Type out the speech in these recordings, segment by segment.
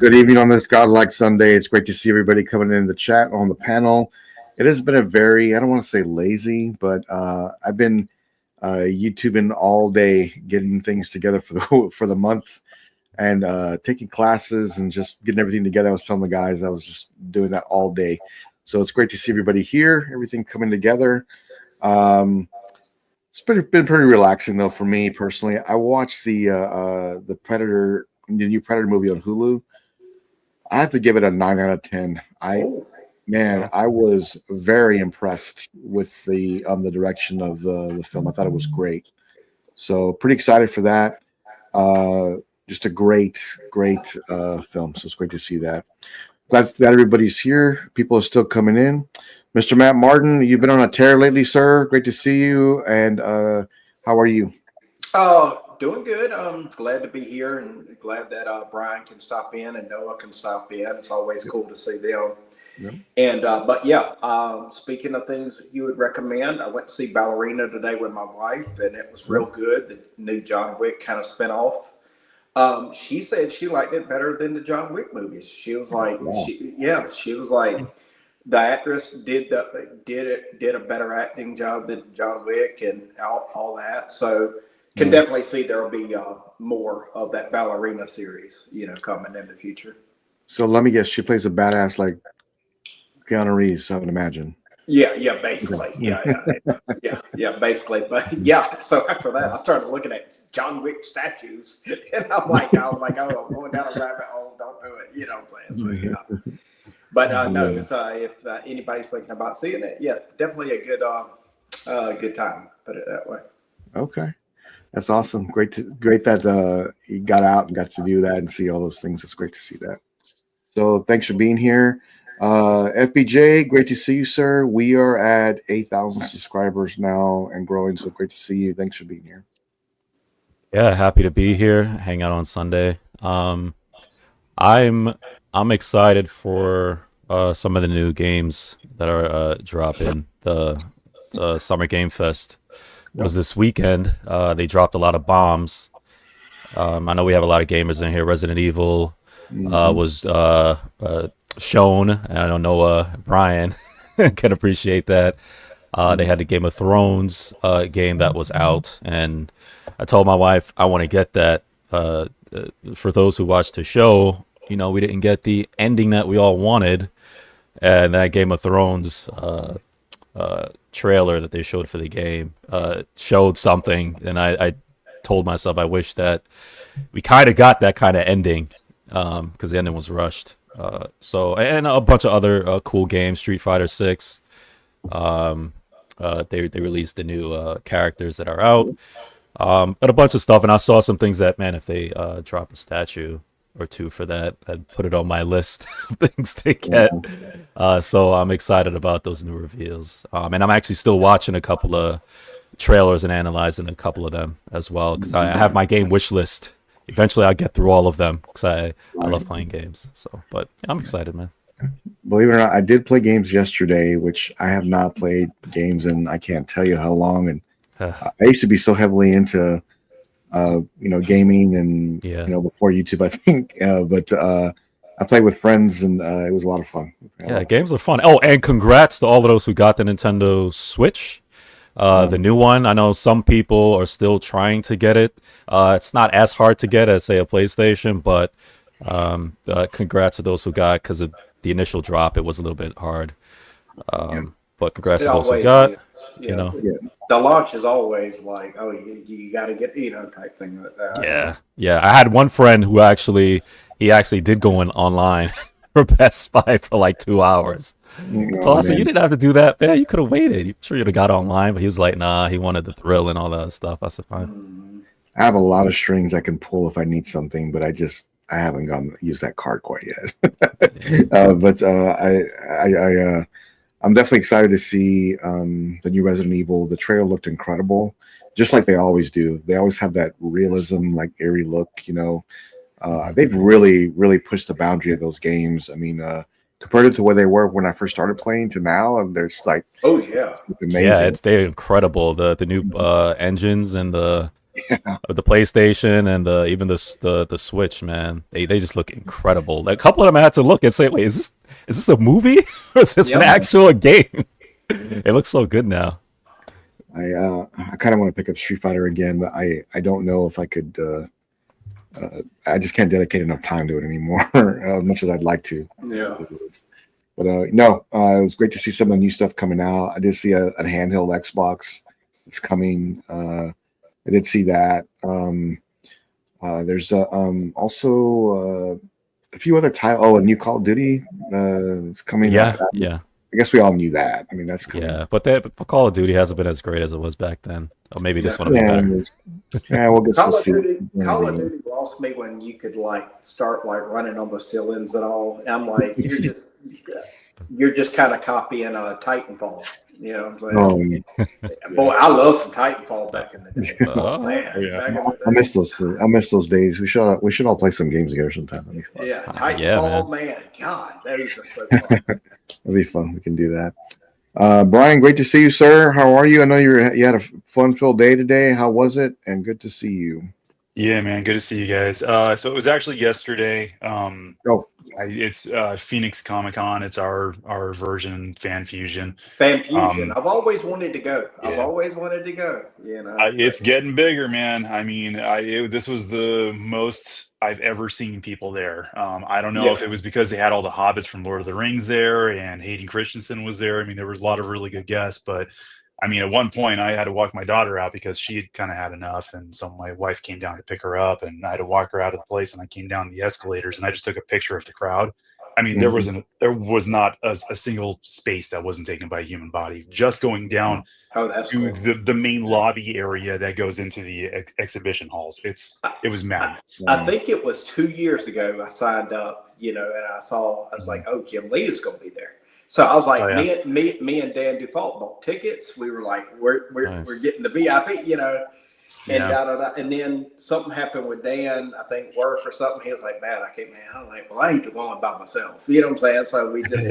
Good evening on this Godlike Sunday. It's great to see everybody coming in the chat on the panel. It has been a very, I don't want to say lazy, but I've been YouTubing all day, getting things together for the for the month, and taking classes and just getting everything together. I was telling the guys I was just doing that all day. So it's great to see everybody here, everything coming together. It's been pretty relaxing though for me personally. I watched the Predator, the new Predator movie on Hulu. I have to give it a 9 out of 10. I was very impressed with the direction of the film. I thought it was great. So pretty excited for that. Just a great film. So it's great to see that. Glad that everybody's here. People are still coming in. Mr. Matt Martin, you've been on a tear lately, sir. Great to see you. And how are you? Doing good. I'm glad to be here and glad that Brian can stop in and Noah can stop in. It's always cool to see them. Yep. And speaking of things you would recommend, I went to see Ballerina today with my wife, and it was real good. The new John Wick kind of spinoff. She said she liked it better than the John Wick movies. She was like, she was like, the actress did a better acting job than John Wick and all that. So can definitely see there'll be more of that Ballerina series, coming in the future. So let me guess, she plays a badass like Keanu Reeves, I would imagine. Yeah, basically. Yeah, basically. But yeah, so after that, I started looking at John Wick statues, and I'm like, oh, I'm going down a rabbit hole. Don't do it. You know what I'm saying? So yeah. But no, if anybody's thinking about seeing it, yeah, definitely a good time. Put it that way. Okay. That's awesome. Great that you got out and got to do that and see all those things. It's great to see that. So thanks for being here. FBJ, great to see you, sir. We are at 8,000 subscribers now and growing. So great to see you. Thanks for being here. Yeah, happy to be here. Hang out on Sunday. I'm excited for some of the new games that are dropping. The Summer Game Fest was this weekend. They dropped a lot of bombs. I know we have a lot of gamers in here. Resident Evil was shown. And I don't know Brian can appreciate that. They had the Game of Thrones game that was out, and I told my wife I want to get that. For those who watched the show, we didn't get the ending that we all wanted, and that Game of Thrones trailer that they showed for the game showed something, and I told myself I wish that we kind of got that kind of ending because the ending was rushed. So and a bunch of other cool games. Street Fighter 6. They released the new characters that are out, but a bunch of stuff. And I saw some things that, man, if they drop a statue or two for that, I'd put it on my list of things to get. So I'm excited about those new reveals. And I'm actually still watching a couple of trailers and analyzing a couple of them as well, because I have my game wish list. Eventually I'll get through all of them because I love playing games. So, but I'm excited, man. Believe it or not, I did play games yesterday, which I have not played games in I can't tell you how long. And I used to be so heavily into gaming and before YouTube, I think. But I played with friends, and it was a lot of fun. Yeah, games are fun. Oh, and congrats to all of those who got the Nintendo Switch, the new one. I know some people are still trying to get it. It's not as hard to get as, say, a PlayStation, but congrats to those who got it, because of the initial drop. It was a little bit hard. But congrats to those who got. The launch is always like, oh, you got to get, type thing like that. Yeah. I had one friend who actually did go online for Best Buy for like 2 hours. So I said, you didn't have to do that, man. You could have waited. You sure you'd have got online, but he was like, nah, he wanted the thrill and all that stuff. I said, fine. I have a lot of strings I can pull if I need something, but I haven't gone use that card quite yet. I'm definitely excited to see the new Resident Evil. The trailer looked incredible, just like they always do. They always have that realism, like eerie look. They've really pushed the boundary of those games. I mean, compared to where they were when I first started playing to now, and there's like, oh yeah, it's amazing. Yeah, they're incredible. The new engines and the of the PlayStation and even the Switch, man. They just look incredible. Like, a couple of them I had to look and say, wait, is this a movie or is this an actual game? It looks so good now. I kind of want to pick up Street Fighter again, but I don't know if I could. I just can't dedicate enough time to it anymore, as much as I'd like to. Yeah. But no, it was great to see some of the new stuff coming out. I did see a handheld Xbox that's coming. I did see that. There's also a few other titles. Oh, a new Call of Duty is coming. Yeah. I guess we all knew that. I mean, that's coming. Yeah, but Call of Duty hasn't been as great as it was back then. Or maybe this one will be better. Yeah, we'll get Call to of see. Call of Duty lost me when you could start running on the ceilings and all. And I'm like, you're just kind of copying Titanfall. You know what I'm saying? Boy, I love some Titanfall back in the day. I miss those days. We should all play some games together sometime. That'd be fun. Yeah, Titanfall, man. God, those are so fun. That'd be fun. We can do that. Brian, great to see you, sir. How are you? I know you had a fun-filled day today. How was it? And good to see you. Yeah, man. Good to see you guys. So it was actually yesterday. It's Phoenix Comic Con. It's our version, Fan Fusion. Fan Fusion. I've always wanted to go. You know, it's getting bigger, man. I mean, this was the most I've ever seen people there. I don't know if it was because they had all the hobbits from Lord of the Rings there, and Hayden Christensen was there. I mean, there was a lot of really good guests, but I mean, at one point I had to walk my daughter out because she had kind of had enough. And so my wife came down to pick her up and I had to walk her out of the place, and I came down the escalators and I just took a picture of the crowd. I mean, there was not a single space that wasn't taken by a human body. Just going down to the main lobby area that goes into the exhibition halls. It was madness. I think it was 2 years ago I signed up, and I was like, oh, Jim Lee is going to be there. So I was like, me and Dan Dufault bought tickets. We were like, we're getting the VIP, and then something happened with Dan, I think work or something. He was like, man, I can't, man. I'm like, well, I ain't going by myself. You know what I'm saying? So we just,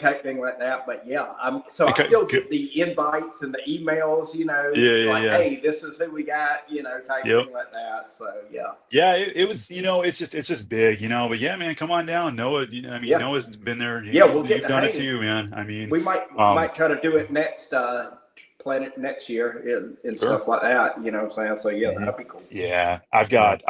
type thing like that. But I still get the invites and the emails, hey, this is who we got, type thing like that. So it was, it's just big, but yeah, man, come on down. Noah, Noah's been there. We'll get done it too, man. I mean, we might try to do it next. Planet next year and stuff like that, you know what I'm saying? So that'd be cool. Yeah, I've got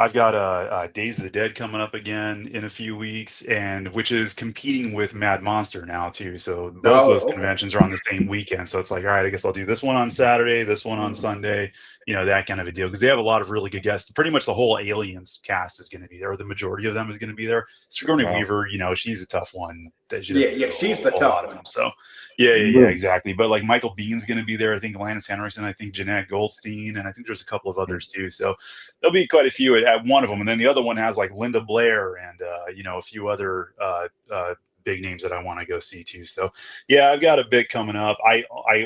Days of the Dead coming up again in a few weeks, and which is competing with Mad Monster now too. So both those conventions are on the same weekend. So it's like, all right, I guess I'll do this one on Saturday, this one on Sunday, that kind of a deal, because they have a lot of really good guests. Pretty much the whole Aliens cast is going to be there, or the majority of them is going to be there. Sigourney Weaver, she's a tough one. She's the tough one. So exactly. But like Michael Bihn's going to be there. I think Lannis Henriksen, I think Jeanette Goldstein, and I think there's a couple of others too. So there'll be quite a few at one of them, and then the other one has like Linda Blair and a few other big names that I want to go see too. So I've got a bit coming up. I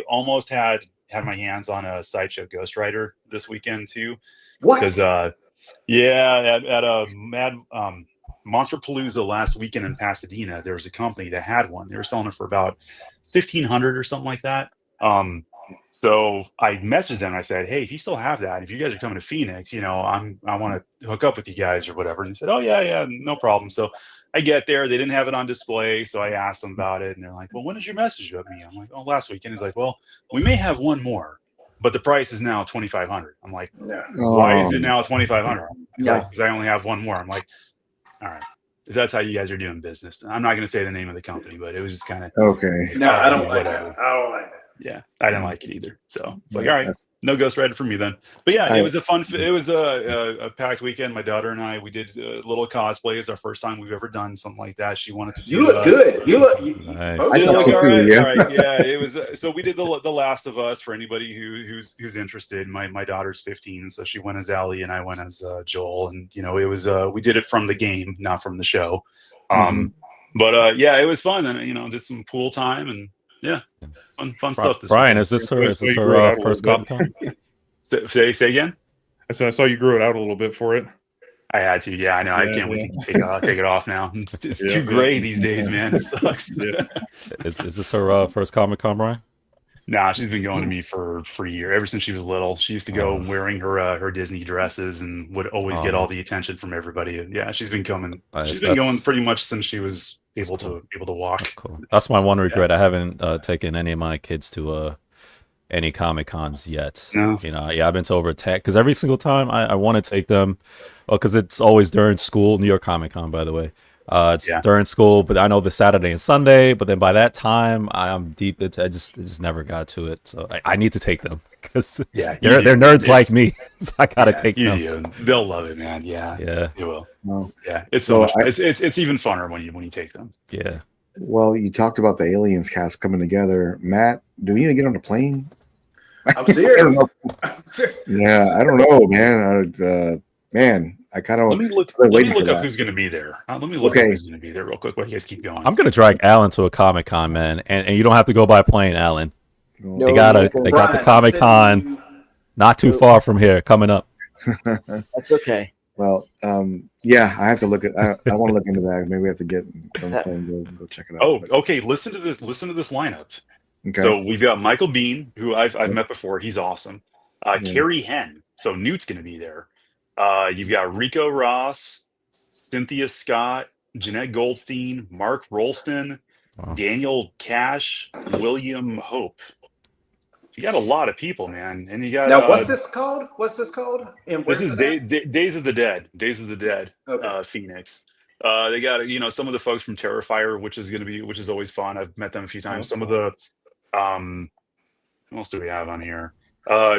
almost had my hands on a Sideshow Ghost Rider this weekend too. What? Because at a Mad Monster Palooza last weekend in Pasadena, there was a company that had one. They were selling it for about $1,500 or something like that. So I messaged them and I said, hey, if you still have that, if you guys are coming to Phoenix, I want to hook up with you guys or whatever. And they said, oh yeah, no problem. So I get there, they didn't have it on display. So I asked them about it and they're like, well, when did you message with me? I'm like, oh, last weekend. He's like, well, we may have one more, but the price is now $2,500. I'm like, why is it now $2,500? He's like, because I only have one more. I'm like, all right. If that's how you guys are doing business, I'm not going to say the name of the company, but it was just kind of okay. No, I don't like that. I don't like that. Yeah, I didn't like it either. So it's like, all right, no Ghost Rider for me then. But it was a packed weekend. My daughter and I, we did a little cosplay. It's our first time we've ever done something like that. She wanted to do. You look good. You look. Nice. All right. Yeah, it was. So we did the Last of Us for anybody who's interested. My daughter's 15, so she went as Ellie and I went as Joel, and it was we did it from the game, not from the show. But it was fun, and did some pool time and. Yeah, fun stuff. Brian, is this her first Comic-Con? Say again? I saw you grew it out a little bit for it. I had to. Yeah, I know. I can't wait to take it off now. It's too gray these days, man. It sucks. Is this her first Comic-Con, Brian? Nah, she's been going to me for a year, ever since she was little. She used to go wearing her Disney dresses and would always get all the attention from everybody. Yeah, she's been coming. Nice. She's been going pretty much since she was able to walk. That's cool. That's my one regret. I haven't taken any of my kids to any Comic Cons yet. No. You know, yeah, I've been to over 10 because every single time I want to take them, because it's always during school. New York Comic Con, by the way. It's during school, but I know the Saturday and Sunday. But then by that time, I'm deep into. I just never got to it. So I need to take them because they're nerds like me. So I gotta take them. They'll love it, man. Yeah, they will. Well, yeah, it's so much. It's even funner when you take them. Yeah. Well, you talked about the Aliens cast coming together. Matt, do we need to get on a plane? I'm serious. Yeah, I don't know, man. Man, I kind of let me look up who's going to be there. Let me look up who's going to be there real quick while you guys keep going. I'm gonna drag Alan to a Comic Con, man, and you don't have to go by plane, Alan. No, they got the Comic Con not too far from here coming up. That's okay. Well, yeah, I have to look at. I want to look into that. Maybe we have to get on the plane and go check it out. Oh, okay. Listen to this lineup. Okay. So we've got Michael Biehn, who I've met before. He's awesome. Carrie Henn. So Newt's going to be there. You've got Rico Ross, Cynthia Scott, Jeanette Goldstein, Mark Rolston, Daniel Cash, William Hope. You got a lot of people, man. And you got now. What's this called? This is Days of the Dead. Days of the Dead. Okay. Phoenix. They got some of the folks from Terrifier, which is always fun. I've met them a few times. Some of the who else do we have on here?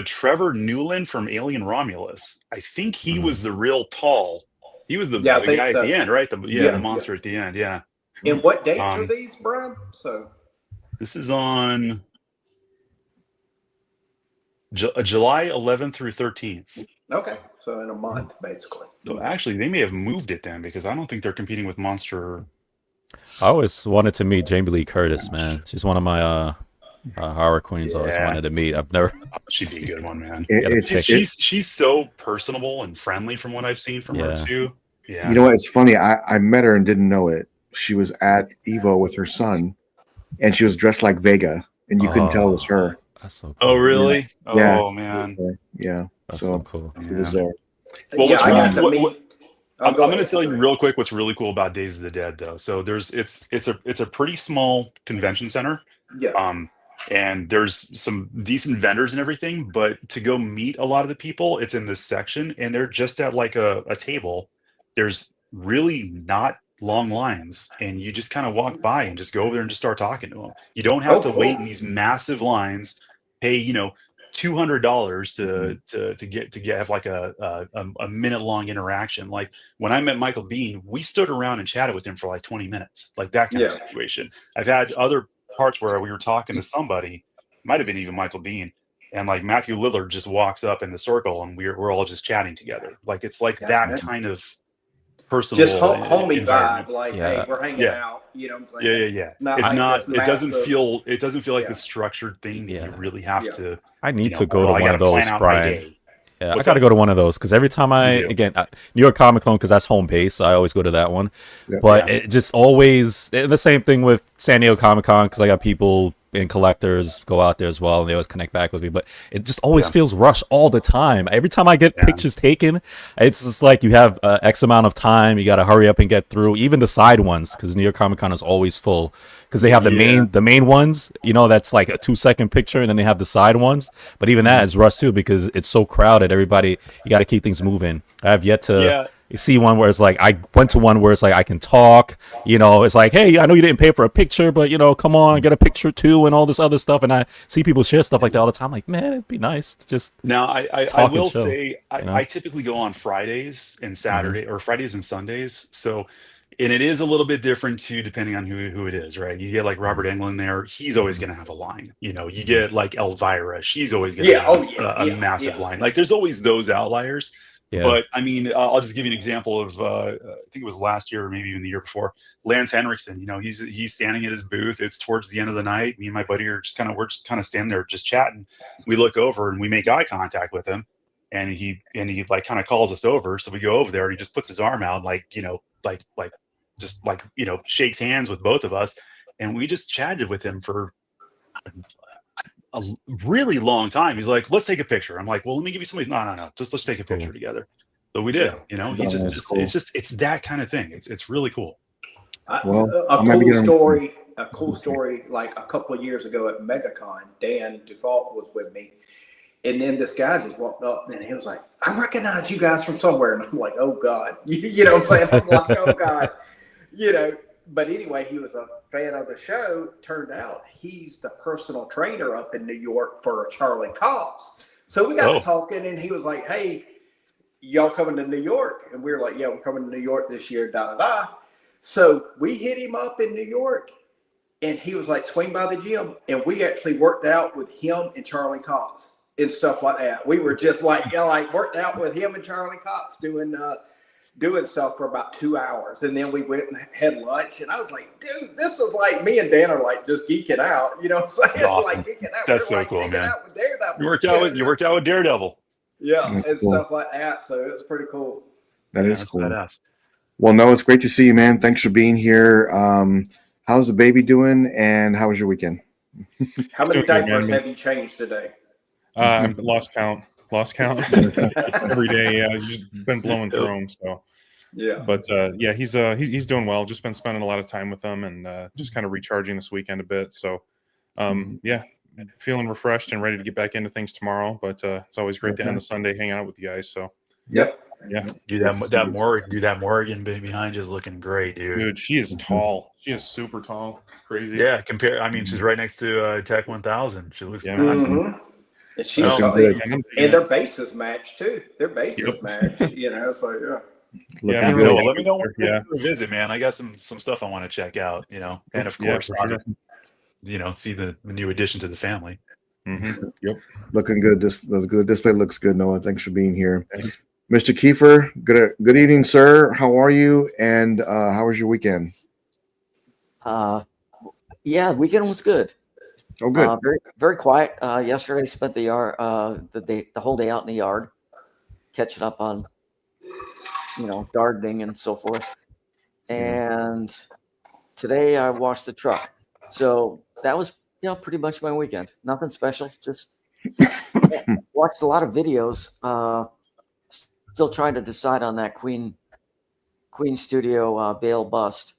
Trevor Newland from Alien Romulus. I think he was the real tall. He was the guy at the end, right? The monster at the end. Yeah. And what dates are these, Brian? So this is on July 11th through 13th. Okay, so in a month, basically. So actually, they may have moved it then, because I don't think they're competing with Monster. I always wanted to meet Jamie Lee Curtis, man. She's one of my horror queens. I always wanted to meet. I've never. She'd be a good one, man. She's so personable and friendly from what I've seen from her too. Yeah. You know what? It's funny. I met her and didn't know it. She was at Evo with her son, and she was dressed like Vega, and you couldn't tell it was her. That's so cool. Oh, really? Yeah. Oh, man. Yeah. That's so cool. She was there. Well, I'm going to tell you real quick what's really cool about Days of the Dead, though. So it's a pretty small convention center. Yeah. And there's some decent vendors and everything, but to go meet a lot of the people, it's in this section, and they're just at like a table. There's really not long lines, and you just kind of walk by and just go over there and just start talking to them. You don't have to wait in these massive lines, pay $200 to get have like a minute long interaction. Like when I met Michael Biehn, we stood around and chatted with him for like 20 minutes, like that kind of situation. I've had other parts where we were talking to somebody, might have been even Michael Biehn, and like Matthew Lillard just walks up in the circle and we're all just chatting together. Like it's like that kind of personal, just homey vibe. Like, hey, we're hanging out. You know what I'm saying? Yeah. It's not. It doesn't feel. It doesn't feel like the structured thing that you really have to. I need to go to one of those, Brian. Yeah, What's I got to go to one of those because every time New York Comic Con, because that's home base, so I always go to that one. But it just always, and the same thing with San Diego Comic Con, because I got people and collectors go out there as well, and they always connect back with me. But it just always feels rushed all the time. Every time I get pictures taken, it's just like you have X amount of time. You got to hurry up and get through, even the side ones, because New York Comic Con is always full. Because they have the main ones, that's like a 2-second picture, and then they have the side ones. But even that is rushed too because it's so crowded. Everybody, you got to keep things moving. I have yet to see one where it's like I went to one where it's like I can talk. It's like, hey, I know you didn't pay for a picture, but come on, get a picture too, and all this other stuff. And I see people share stuff like that all the time. I'm like, man, it'd be nice to just now. I will say I typically go on Fridays and Saturday or Fridays and Sundays. So. And it is a little bit different too, depending on who it is, right? You get like Robert Englund there; he's always going to have a line. You get like Elvira; she's always going to have a massive line. Like there's always those outliers. Yeah. But I mean, I'll just give you an example of I think it was last year or maybe even the year before. Lance Henriksen, he's standing at his booth. It's towards the end of the night. Me and my buddy are just kind of standing there just chatting. We look over and we make eye contact with him, and he like kind of calls us over. So we go over there and he just puts his arm out shakes hands with both of us, and we just chatted with him for a really long time. He's like, let's take a picture. I'm like, well, let me give you somebody. No. Just let's take a picture together. So we did, you know, it's that kind of thing. It's really cool. Well, a cool story. Like a couple of years ago at MegaCon, Dan Default was with me. And then this guy just walked up and he was like, I recognize you guys from somewhere. And I'm like, oh God, you know what I'm saying? I'm like, oh God, you know, but anyway, he was a fan of the show. Turned out he's the personal trainer up in New York for Charlie Cox. So we got to talking and he was like, hey, y'all coming to New York? And we were like, yeah, we're coming to New York this year, So we hit him up in New York and he was like, swing by the gym. And we actually worked out with him and Charlie Cox and stuff like that. We were just like, worked out with him and Charlie Cox doing stuff for about 2 hours. And then we went and had lunch. And I was like, dude, this is like me and Dan are like just geeking out. You know what I'm saying? Awesome. Like geeking out. That's we're so cool, man. Out with Daredevil. You worked out with Daredevil. Yeah, That's and cool. stuff like that. So it was pretty cool. That is cool. Badass. Well, no, it's great to see you, man. Thanks for being here. How's the baby doing? And how was your weekend? How many Doing good, diapers man. have you changed today? I'm lost count every day. Yeah, he's just been blowing through them. So, Yeah. but yeah, he's doing well. Just been spending a lot of time with them and just kind of recharging this weekend a bit. So, yeah, feeling refreshed and ready to get back into things tomorrow. But it's always great to end the Sunday hanging out with you guys. So, Yep. yeah, that Morgan baby behind you is looking great, dude, she is tall. She is super tall. Crazy. Yeah, she's right next to Tech 1000. She looks massive. Mm-hmm. And she's good. and their bases match too. Their bases match. You know, so Yeah, Let me know when you're to visit, man. I got some stuff I want to check out. You know, and of course, see the new addition to the family. Mm-hmm. Yep. Looking good. The display looks good, Noah. Thanks for being here. Thanks. Mr. Kiefer, good evening, sir. How are you? And how was your weekend? Yeah, weekend was good. Oh, good. Very, very quiet. Yesterday, spent the whole day out in the yard, catching up on, gardening and so forth. And today I washed the truck. So that was, pretty much my weekend. Nothing special. Just watched a lot of videos. Still trying to decide on that Queen Studio Bale bust.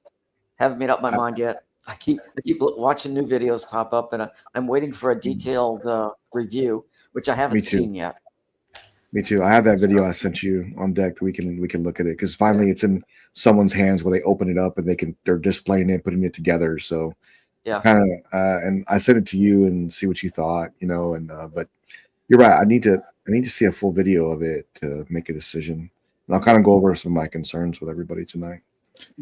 Haven't made up my mind yet. I keep watching new videos pop up, and I'm waiting for a detailed review, which I haven't seen yet. Me too. I have that video I sent you on deck. We can look at it because finally it's in someone's hands where they open it up and they're displaying it, putting it together. So yeah, kind of. And I sent it to you and see what you thought. And but you're right. I need to see a full video of it to make a decision. And I'll kind of go over some of my concerns with everybody tonight.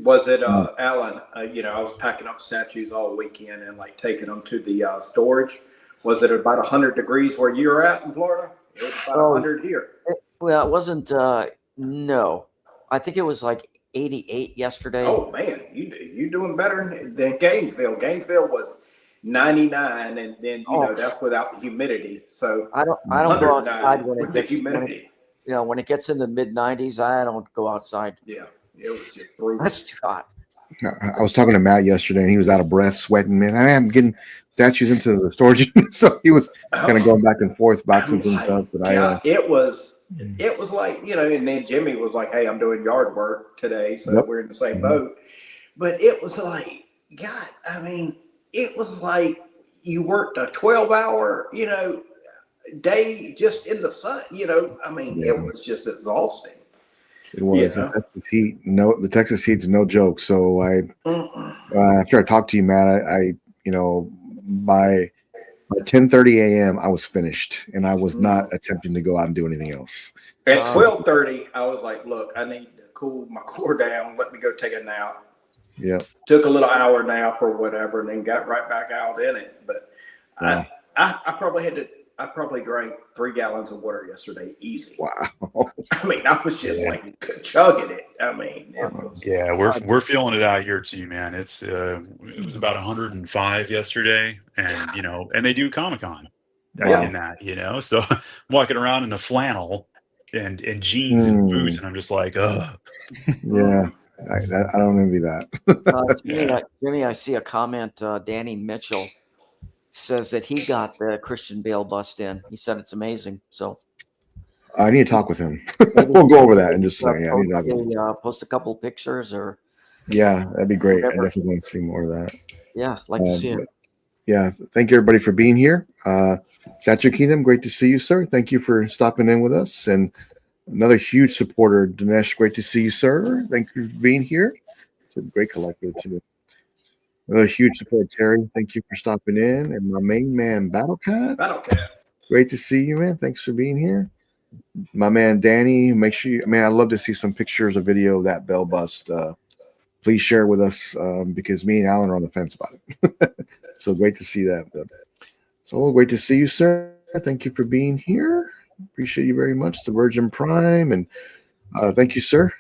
Was it, Alan? I was packing up statues all weekend and taking them to the storage. Was it about 100 degrees where you're at in Florida? It was about 100 here. Well, it wasn't. No, I think it was like 88 yesterday. Oh man, you doing better than Gainesville. Gainesville was 99, and then that's without the humidity. So I don't go outside when it gets humidity. When it gets in the mid 90s, I don't go outside. Yeah. It was just brutal. That's too hot. I was talking to Matt yesterday, and he was out of breath, sweating. Man, I am getting statues into the storage, so he was kind of going back and forth, boxing things up. But it was like and then Jimmy was like, "Hey, I'm doing yard work today, so we're in the same boat." But it was like, God, I mean, it was like you worked a 12-hour, day just in the sun. I mean, it was just exhausting. It was the Texas heat. No, the Texas heat's no joke. So after I talked to you, Matt, I by 10:30 a.m. I was finished, and I was not attempting to go out and do anything else. At 12:30, I was like, "Look, I need to cool my core down. Let me go take a nap." Yeah. Took a little hour nap or whatever, and then got right back out in it. But I probably drank 3 gallons of water yesterday, easy. Wow. I mean, I was just chugging it. I mean, we're feeling it out here too, man. It was about 105 yesterday, and and they do Comic-Con in that, so I'm walking around in a flannel and jeans and boots, and I'm just like, ugh. Yeah, I don't envy that. Jimmy, I see a comment. Danny Mitchell says that he got the Christian Bale bust in. He said it's amazing. So I need to talk with him. maybe We'll go over that and just say, I need to post, talk with him. post a couple pictures or Yeah, that'd be great. I whatever. definitely want to see more of that. Yeah, like to see it. Yeah, thank you everybody for being here. Statue Kingdom, great to see you, sir. Thank you for stopping in with us. And another huge supporter, Dinesh, great to see you, sir. Thank you for being here. It's a great collector too. Another huge support, Terry. Thank you for stopping in. And my main man, Battlecat. Great to see you, man. Thanks for being here. My man, Danny, make sure you, man, I'd love to see some pictures or video of that bell bust. Please share with us because me and Alan are on the fence about it. So great to see that. So great to see you, sir. Thank you for being here. Appreciate you very much. The Virgin Prime. And thank you, sir.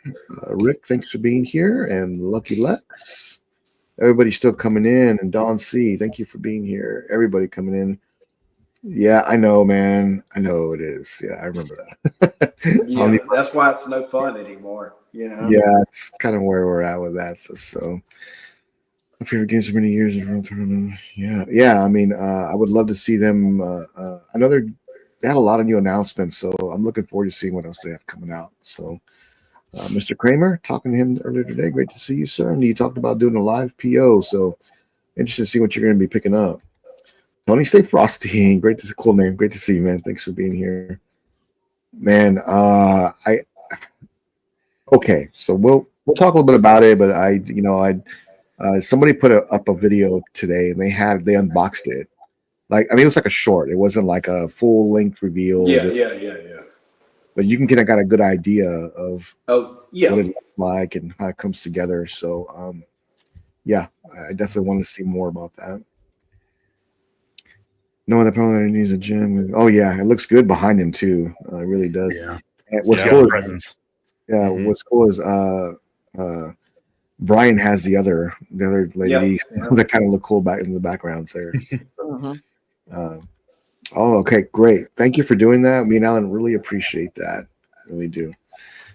Rick, thanks for being here. And Lucky Lex. Everybody's still coming in. And Don C, thank you for being here. Everybody coming in. Yeah, I know, man. I know it is. Yeah, I remember that. Yeah, that's why it's no fun anymore. You know. Yeah, it's kind of where we're at with that. So my favorite games for many years is Real Tournament. Yeah. I mean, I would love to see them. I know they had a lot of new announcements, so I'm looking forward to seeing what else they have coming out. So, Mr. Kramer, talking to him earlier today. Great to see you, sir. And you talked about doing a live PO, so interested to see what you're going to be picking up. Tony, stay frosty. Great to see, cool name. Great to see you, man. Thanks for being here, man. Okay, so we'll talk a little bit about it, but somebody put up a video today and they unboxed it. Like, I mean, it was like a short. It wasn't like a full length reveal. Yeah. But you can get a good idea of what it looks like and how it comes together. So, I definitely want to see more about that. No, that probably needs a gym. Oh yeah, it looks good behind him too. It really does. Yeah. And what's cool is, presence. yeah, what's cool is Brian has the other lady that kind of look cool back in the backgrounds there. Okay, great. Thank you for doing that. Me and Alan really appreciate that. Really do.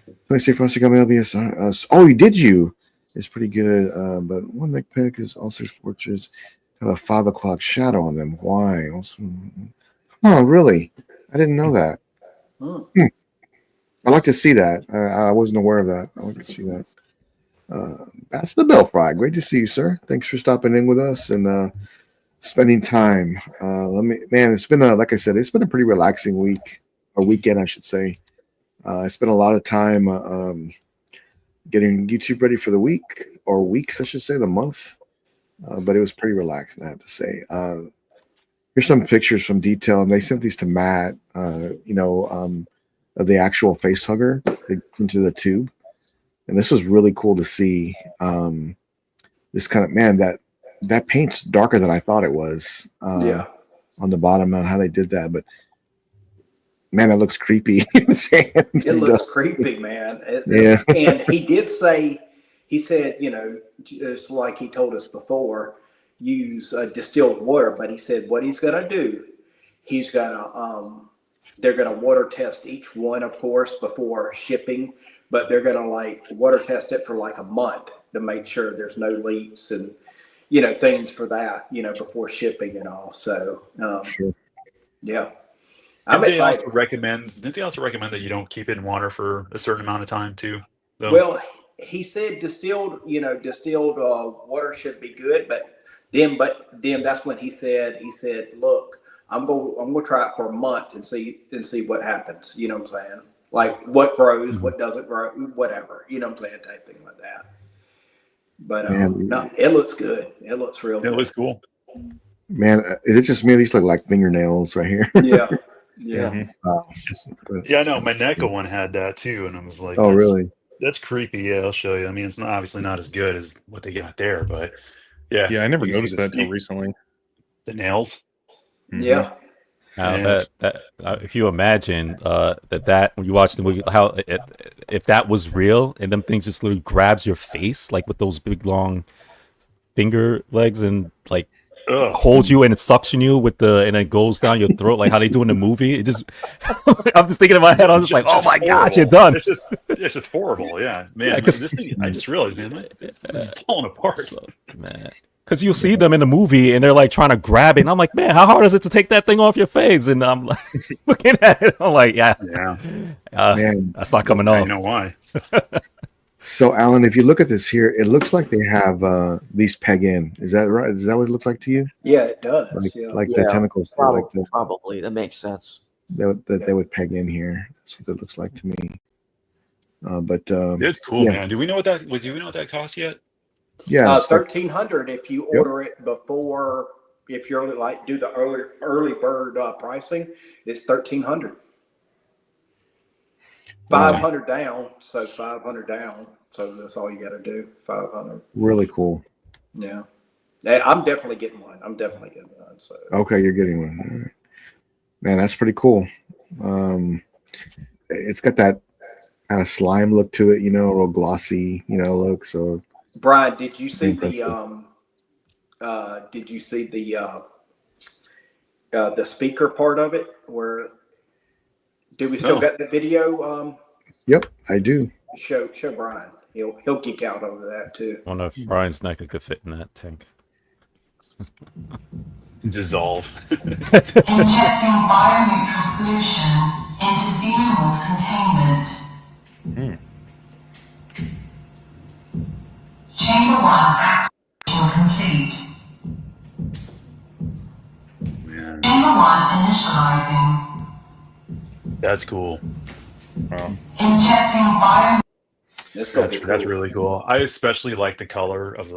Let me see if I should come LBS. Oh, did you? It's pretty good. But one neck pick is also portraits have a 5 o'clock shadow on them. Why? Oh, really? I didn't know that. I like to see that. I wasn't aware of that. I like to see that. That's the Bell Fry. Great to see you, sir. Thanks for stopping in with us and spending time. It's been like I said, it's been a pretty relaxing week or weekend, I should say. I spent a lot of time getting YouTube ready for the week or weeks, I should say, the month. But it was pretty relaxing, I have to say. Here's some pictures from Detail, and they sent these to Matt. Of the actual face hugger into the tube, and this was really cool to see. This kind of that paint's darker than I thought it was. On the bottom on how they did that, but man, it looks creepy. It looks creepy, man. And he did say, he said, just like he told us before, use distilled water. But he said what he's gonna do, he's gonna they're going to water test each one, of course, before shipping, but they're going to water test it for a month to make sure there's no leaks and, things for that, before shipping and all. So, yeah. Didn't they also recommend that you don't keep it in water for a certain amount of time too? Though? Well, he said distilled water should be good, but then that's when he said, look, I'm gonna try it for a month and see what happens. You know what I'm saying? Like what grows, what doesn't grow, whatever. You know what I'm saying? Type thing like that. But no, it looks good. It looks real good. It looks cool. Man, is it just me? These look like fingernails right here. Yeah. I know. My NECA one had that too, and I was like, "Oh, really? That's creepy." Yeah, I'll show you. I mean, it's obviously not as good as what they got there, but yeah. Yeah, I never noticed that until recently. The nails. Yeah. If you imagine that when you watch the movie, how if that was real and them things just literally grabs your face like with those big long finger legs and holds you and it suction you and it goes down your throat like how they do in the movie. It just I'm just thinking in my head, I was just like, oh my gosh, you're done. It's just horrible. Yeah, man. This thing, I just realized, man, it's falling apart. Man. Because you see them in the movie and they're like trying to grab it. And I'm like, man, how hard is it to take that thing off your face? And I'm like, looking at it. I'm like, yeah, Man. that's not coming I off. know why. So, Alan, if you look at this here, it looks like they have these peg in. Is that right? Is that what it looks like to you? Yeah, it does. Like the tentacles, Probably that makes sense. that they would peg in here. That's what it looks like to me. But It's cool, man. Do we know what that costs yet? Yeah, $1,300 if you order it before. If you're like do the early bird pricing, it's $1,300. 500 down, so 500 down. So that's all you got to do. 500. Really cool. Yeah, I'm definitely getting one. So Okay, you're getting one. All right. Man, that's pretty cool. It's got that kind of slime look to it, real glossy, look. So, Brian, did you see impressive. the speaker part of it? Where do we still got the video? Yep, I do. Show Brian. He'll geek out over that too. I don't know if Brian's neck could fit in that tank. Dissolve. Injecting bioneutral solution into xenomorph containment. Chamber 1 activation complete. Man, Chamber 1 initializing. that's cool. Injecting bio. That's really cool. I especially like the color of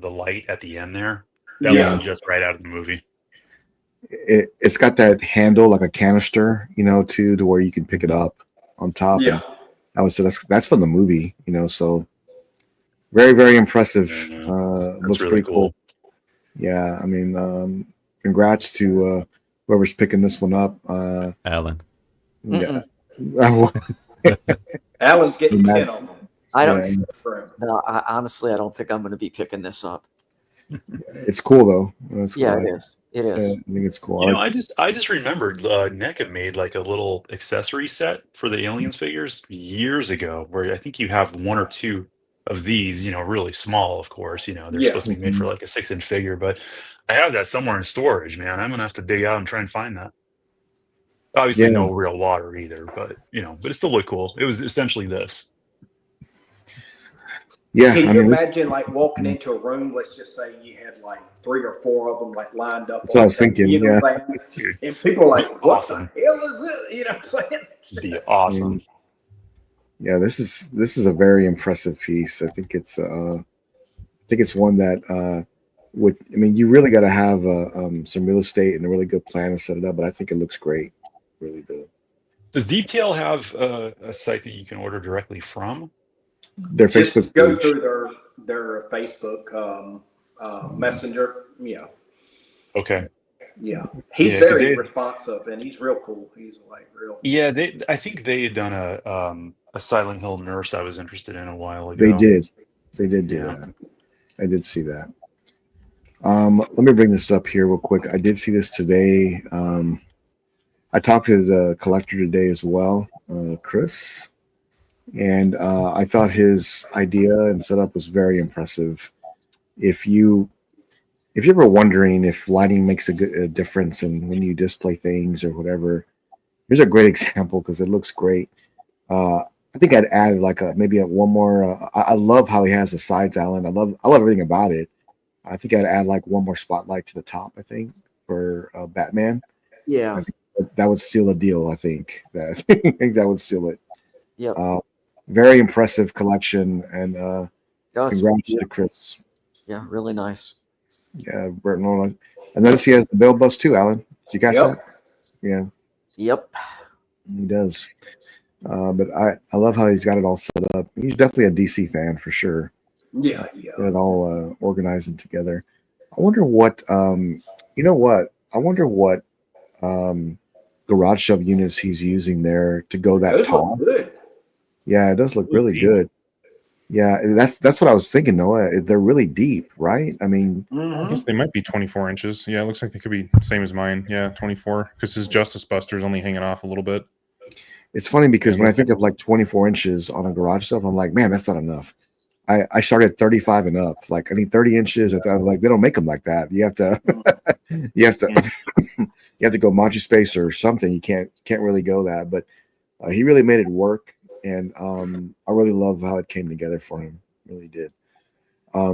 the light at the end there. That Yeah. was just right out of the movie. It's got that handle like a canister, too, to where you can pick it up on top. Yeah. And that's from the movie, so very, very impressive. Looks really pretty cool. cool. Yeah, I mean, congrats to whoever's picking this one up. Alan. Yeah. Alan's getting 10 on them. I don't. Yeah. No, honestly, I don't think I'm going to be picking this up. It's cool though. It's Yeah, cool. it is. It is. I think it's cool. I just remembered NECA made like a little accessory set for the Aliens figures years ago, where I think you have one or two of these, really small, of course. They're supposed to be made for like a 6-inch figure, but I have that somewhere in storage, man. I'm gonna have to dig out and try and find that. Obviously, no real water either, but but it still looked cool. It was essentially this. Yeah. Can you imagine like walking into a room? Let's just say you had like 3 or 4 of them like lined up. That's what I was thinking. Yeah. And people are like, "What Awesome. the hell is it?" You know what I'm saying? It'd be awesome. Yeah, this is a very impressive piece. I think it's one that you really got to have some real estate and a really good plan to set it up. But I think it looks great, really good. Does Deeptail have a site that you can order directly from? Their Just Facebook go page. through their Facebook Messenger. Yeah, Okay. yeah. He's very responsive and he's real cool. He's like real. Yeah, I think they had done a Silent Hill nurse I was interested in a while ago. They did do that. I did see that. Let me bring this up here real quick. I did see this today. I talked to the collector today as well, Chris, and I thought his idea and setup was very impressive. If you're ever wondering if lighting makes a difference in when you display things or whatever, here's a great example because it looks great. I think I'd add maybe one more. I love how he has the sides, Alan. I love everything about it. I think I'd add one more spotlight to the top. I think for Batman. Yeah. I think that would seal the deal. I think that would seal it. Yeah. Very impressive collection, and congrats to Chris. Yeah, really nice. Yeah, Burton Nolan. And notice he has the bell bus too, Alan. Did you catch that? Yeah. Yep. He does. But I love how he's got it all set up. He's definitely a DC fan for sure. Yeah. Got it all organized and together. I wonder what I wonder what garage shelf units he's using there to go that Those tall. look good. Yeah, it does look really good. Yeah, that's what I was thinking, Noah. They're really deep, right? I mean, I guess they might be 24 inches. Yeah, it looks like they could be same as mine. Yeah, 24, because his Justice Buster's only hanging off a little bit. it's funny because when I think of 24 inches on a garage shelf, I'm like, man, that's not enough. I started 35 and up. Like I need 30 inches. I'm like, they don't make them like that. You have to, you have to, you have to go Machi Space or something. You can't really go that. But he really made it work, and I really love how it came together for him. Really did. I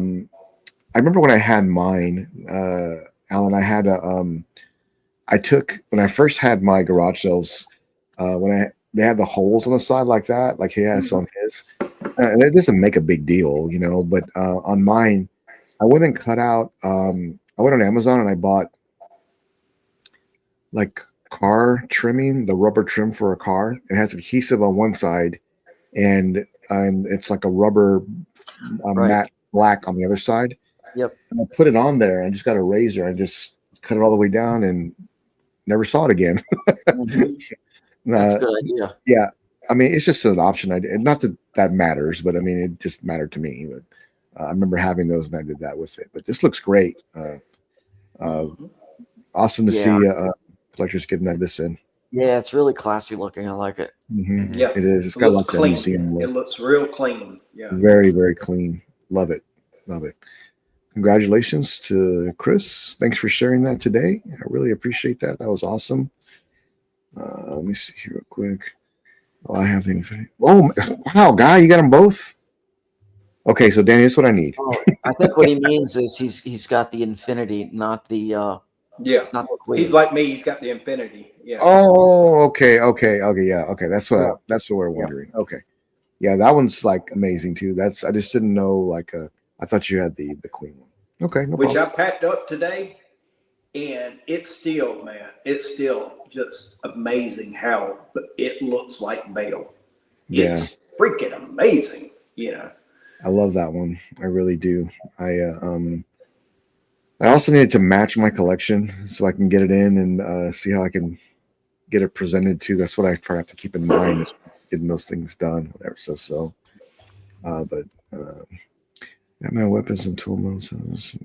remember when I had mine, Alan. I had I took when I first had my garage sales. They have the holes on the side like that, like he has on his. And it doesn't make a big deal, but on mine, I went and cut out. I went on Amazon and I bought like car trimming, the rubber trim for a car. It has adhesive on one side, and it's like a rubber matte black on the other side. Yep. And I put it on there and just got a razor and just cut it all the way down and never saw it again. That's a good idea. Yeah. I mean, it's just an option. Not that matters, but I mean, it just mattered to me. But I remember having those and I did that with it. But this looks great. Awesome to see collectors getting this in. Yeah, it's really classy looking. I like it. Mm-hmm. Yeah, it is. It's got like clean. museum It looks real clean. Yeah, very, very clean. Love it. Love it. Congratulations to Chris. Thanks for sharing that today. I really appreciate that. That was awesome. Let me see here real quick. Oh, I have the Infinity. Oh, wow, Guy, you got them both? Okay, so Danny, that's what I need. Oh, I think what he means is he's got the Infinity, not the not the Queen. He's like me. He's got the Infinity. Yeah. Oh, okay, yeah, okay. That's what we're wondering. Yeah. Okay, yeah, that one's like amazing too. I just didn't know like I thought you had the Queen one. Okay, no Which problem. I packed up today, and it's still just amazing how it looks like Bale. It's freaking amazing. I love that one. I really do. I also needed to match my collection so I can get it in and see how I can get it presented to. That's what I try to keep in mind is getting those things done, whatever. Got my weapons and tool modes.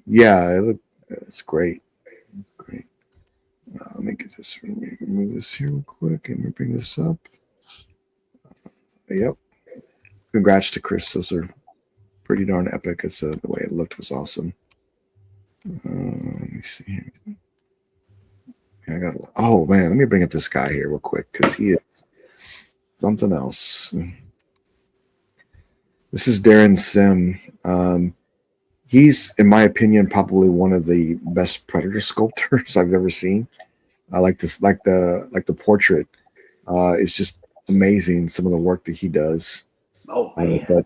Yeah, it's great. Great. Let me get this. Remove this here real quick. And we bring this up. Yep. Congrats to Chris. Those are pretty darn epic. It's the way it looked was awesome. Let me see here. Oh man, let me bring up this guy here real quick because he is something else. This is Darren Sim. He's, in my opinion, probably one of the best Predator sculptors I've ever seen. I like this, like the portrait. It's just amazing some of the work that he does. Oh man,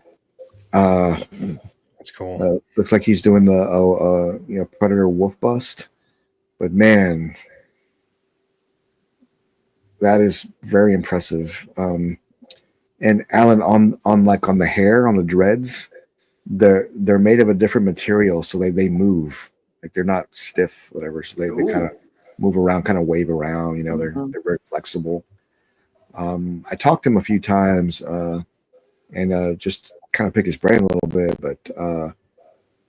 that's cool. Looks like he's doing the Predator wolf bust, but man, that is very impressive. And Alan, on the hair, on the dreads, they're made of a different material, so they move, like they're not stiff, whatever. So they kind of move around, kind of wave around. They're very flexible. I talked to him a few times and just kind of pick his brain a little bit, but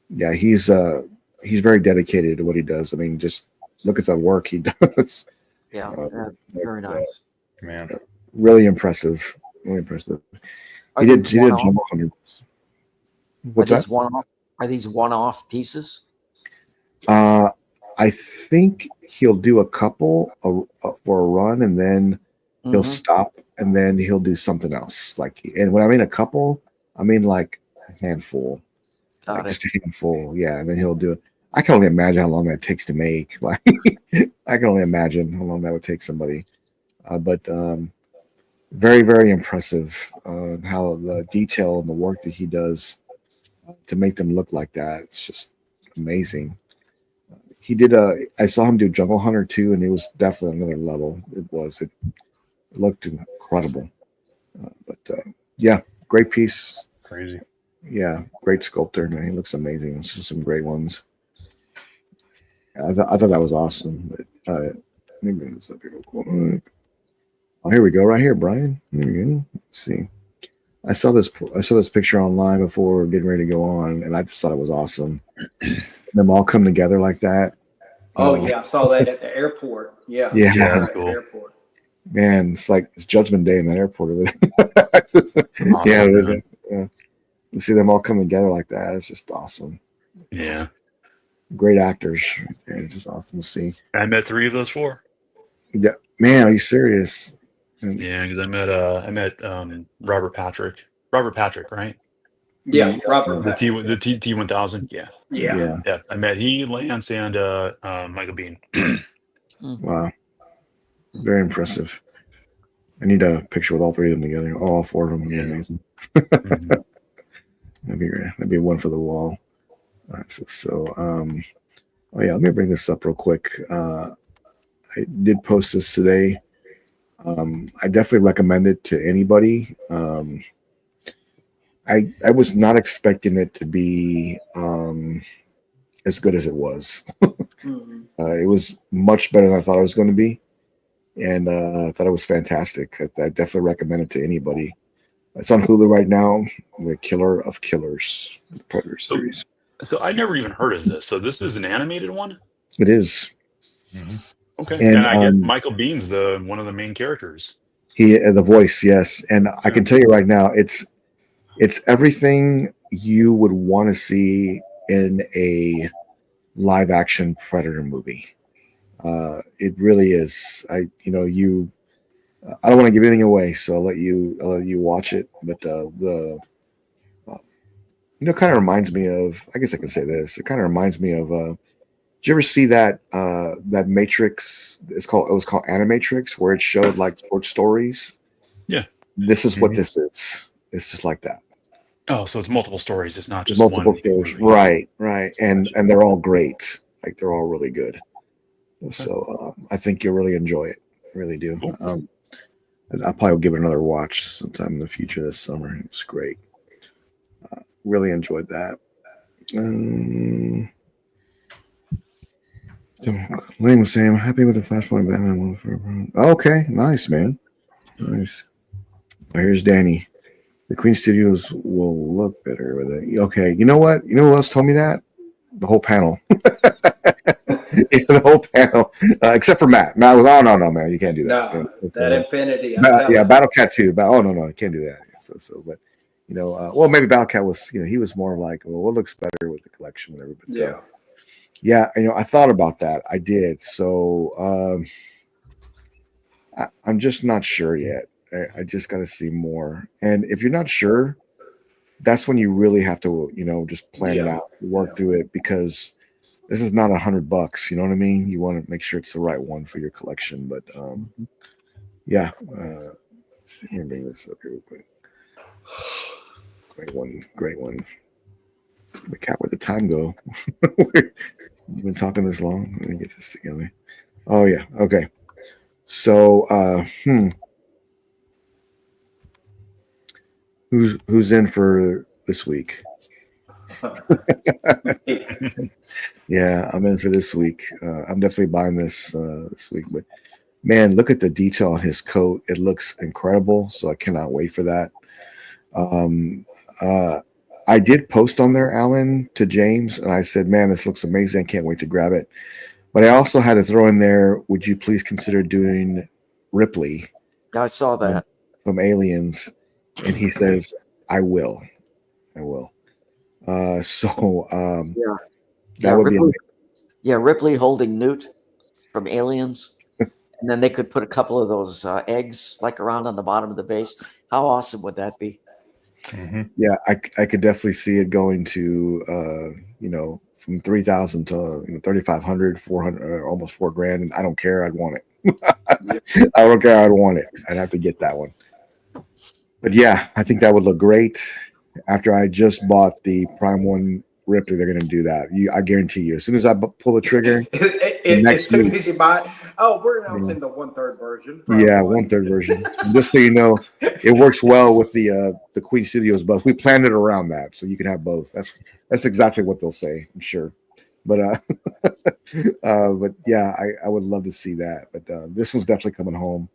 yeah, he's very dedicated to what he does. I mean, just look at the work he does. Yeah, very nice. Man, really impressive. Really impressive. He did Jumbo Hunters. What's that? Are these one-off pieces? I think he'll do a couple for a run, and then he'll stop, and then he'll do something else. And when I mean a couple, I mean like a handful, just a handful. Yeah, and then he'll do it. I can only imagine how long that takes to make. Like, I can only imagine how long that would take somebody. But very, very impressive how the detail and the work that he does to make them look like that. It's just amazing. He did I saw him do Jungle Hunter 2, and it was definitely another level. It looked incredible. Yeah, great piece. Crazy. Yeah, great sculptor, man. He looks amazing. It's just some great ones. I thought that was awesome. But let me bring this up here real quick. Oh, here we go, right here, Brian. Here we go. Let's see. I saw this picture online before we were getting ready to go on, and I just thought it was awesome. Them all come together like that. Oh yeah, I saw that at the airport. Yeah, that's cool. Airport. Man, it's like it's Judgment Day in that airport. Awesome, Yeah, to see them all come together like that, it's just awesome. It's Yeah. awesome. Great actors. It's just awesome to see. I met 3 of those 4. Yeah, man, are you serious? Yeah, because I met Robert Patrick. Robert Patrick, right? Yeah, Robert. The T-1000. Yeah. Yeah. Yeah. I met Lance, and Michael Bean. Wow. Very impressive. I need a picture with all 3 of them together. All 4 of them would be amazing. Mhm. That'd be great. That'd be one for the wall. All right, oh yeah, let me bring this up real quick. I did post this today. I definitely recommend it to anybody. I was not expecting it to be as good as it was. It was much better than I thought it was going to be, and I thought it was fantastic. I definitely recommend it to anybody. It's on Hulu right now. The Killer of Killers, the Predator series. So I never even heard of this. So this is an animated one? It is. Okay. And, And I guess Michael Bean's one of the main characters. The voice, yes. And I can tell you right now, it's everything you would want to see in a live action Predator movie. It really is. I don't want to give anything away, so I'll let you watch it. But kind of reminds me of. I guess I can say this. It kind of reminds me of. Did you ever see that Matrix? It was called Animatrix, where it showed like short stories. Yeah. This is what this is. It's just like that. Oh, so it's multiple stories. It's not just Multiple one stories. story. Right. And they're all great. Like they're all really good. So I think you'll really enjoy it. I really do. Cool. I'll probably give it another watch sometime in the future this summer. It was great. Really enjoyed that. So Lane was saying, I'm happy with the Flashpoint Batman one. Okay, nice, man. Nice. Well, here's Danny. The Queen Studios will look better with it. Okay, you know what? You know who else told me that? The whole panel. The whole panel, except for Matt. Matt was, oh no, man, you can't do that. No, that Infinity. Battle Cat too. But oh no, you can't do that. But well, maybe Battle Cat was, he was more like, well, what looks better with the collection, whatever. But, yeah, I thought about that. I did. So I'm just not sure yet. I just got to see more. And if you're not sure, that's when you really have to, just plan it out, work through it, because this is not $100. You know what I mean? You want to make sure it's the right one for your collection. But yeah. Let me bring this up here real quick. Great one. The cat, where'd the time go? We've been talking this long. Let me get this together. Oh yeah. Okay. So who's in for this week? Yeah, I'm in for this week. I'm definitely buying this week. But man, look at the detail on his coat. It looks incredible. So I cannot wait for that. I did post on there, Alan, to James, and I said, man, this looks amazing. I can't wait to grab it. But I also had to throw in there, would you please consider doing Ripley? I saw that. From Aliens. And he says, I will. That would be amazing. Yeah, Ripley holding Newt from Aliens. And then they could put a couple of those eggs like around on the bottom of the base. How awesome would that be? Mm-hmm. Yeah, I could definitely see it going to, from 3,000 to 3,500, 400, almost $4,000. And I don't care. I'd want it. I don't care. I'd want it. I'd have to get that one. But yeah, I think that would look great. After I just bought the Prime 1 Ripley, they're going to do that. I guarantee you. As soon as I pull the trigger, as soon as you buy it, we're announcing the 1/3 version. Yeah, 1/3 version. Just so you know, it works well with the Queen Studios buff. We planned it around that, so you can have both. That's exactly what they'll say, I'm sure. But but yeah, I would love to see that. But this one's definitely coming home.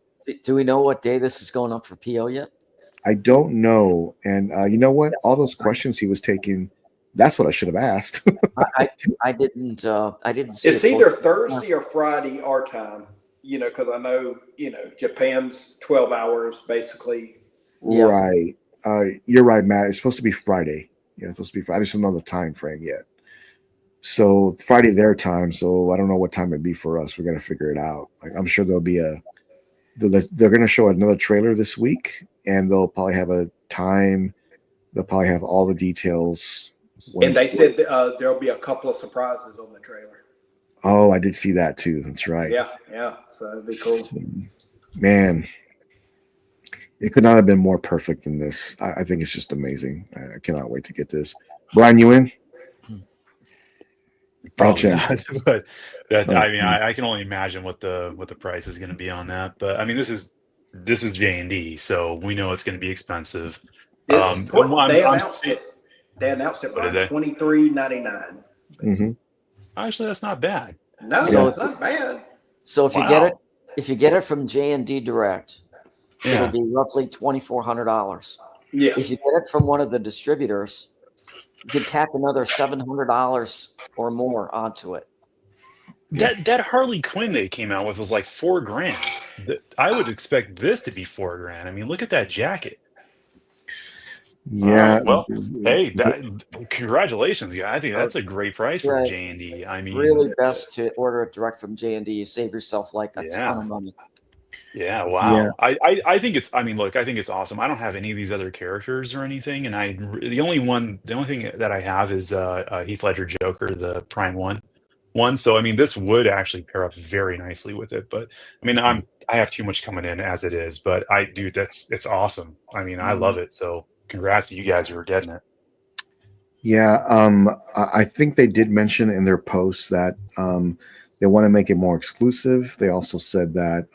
Do we know what day this is going up for PO yet? I don't know. And you know what? All those questions he was taking, that's what I should have asked. I didn't see it's either Thursday or Friday our time, because I know, Japan's 12 hours basically. Yeah. Right. You're right, Matt. It's supposed to be Friday. Yeah, it's supposed to be. I just don't know the time frame yet. So Friday their time. So I don't know what time it'd be for us. We got to figure it out. Like I'm sure there'll be they're going to show another trailer this week, and they'll probably have a time. They'll probably have all the details. And they said there'll be a couple of surprises on the trailer. Oh, I did see that too. That's right. Yeah. So it'd be cool. Man, it could not have been more perfect than this. I think it's just amazing. I cannot wait to get this. Brian, you in? Probably not, but I mean, I can only imagine what the price is going to be on that. But I mean, this is J&D, so we know it's going to be expensive. They announced it. They announced it by $23.99. Mm-hmm. Actually, that's not bad. No, it's not bad. So if you get it from J&D Direct, it'll be roughly $2,400. Yeah. If you get it from one of the distributors, you can tack another $700 or more onto it. That Harley Quinn they came out with was like $4,000. I would expect this to be $4,000. I mean, look at that jacket. Yeah. Well, hey, congratulations, guys. I think that's a great price for J&D. I mean, really best to order it direct from J&D. You save yourself like a ton of money. Yeah, wow. Yeah. I think it's. I mean, look, I think it's awesome. I don't have any of these other characters or anything, and the only thing that I have is Heath Ledger Joker, the Prime one. So I mean, this would actually pair up very nicely with it. But I mean, I have too much coming in as it is. But it's awesome. I mean, I love it. So congrats to you guys who are getting it. Yeah, I think they did mention in their post that they want to make it more exclusive. They also said that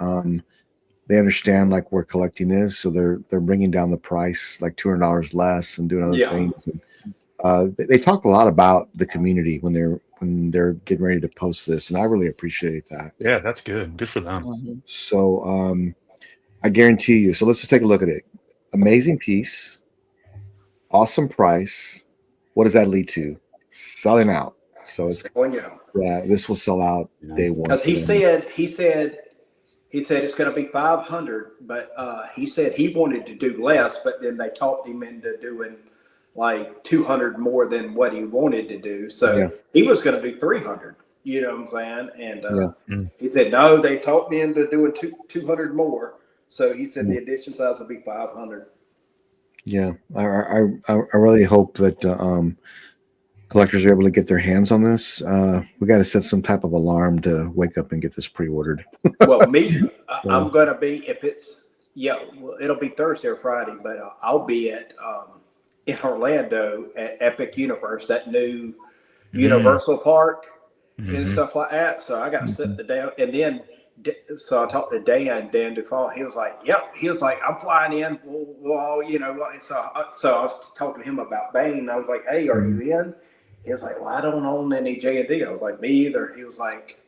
they understand like where collecting is, so they're bringing down the price like $200 less and doing other things. And, they talked a lot about the community when they're getting ready to post this, and I really appreciate that. Yeah, that's good. Good for them. Mm-hmm. So I guarantee you. So let's just take a look at it. Amazing piece, awesome price. What does that lead to? Selling out. So it's this will sell out day one. Because he said it's going to be 500, but he said he wanted to do less, but then they talked him into doing like 200 more than what he wanted to do. So he was going to do 300. You know what I'm saying? And he said no. They talked me into doing 200 more. So he said the edition size will be 500. Yeah, I really hope that collectors are able to get their hands on this. We got to set some type of alarm to wake up and get this pre-ordered. Well, I'm going to be, if it's, it'll be Thursday or Friday, but I'll be at in Orlando at Epic Universe, that new Universal Park and stuff like that. So I got to sit down, and then so I talked to Dan Dufall. He was like, "Yep." He was like, "I'm flying in." Well, So I was talking to him about Bane. I was like, "Hey, are you in?" He was like, "Well, I don't own any J&D." I was like, "Me either." He was like,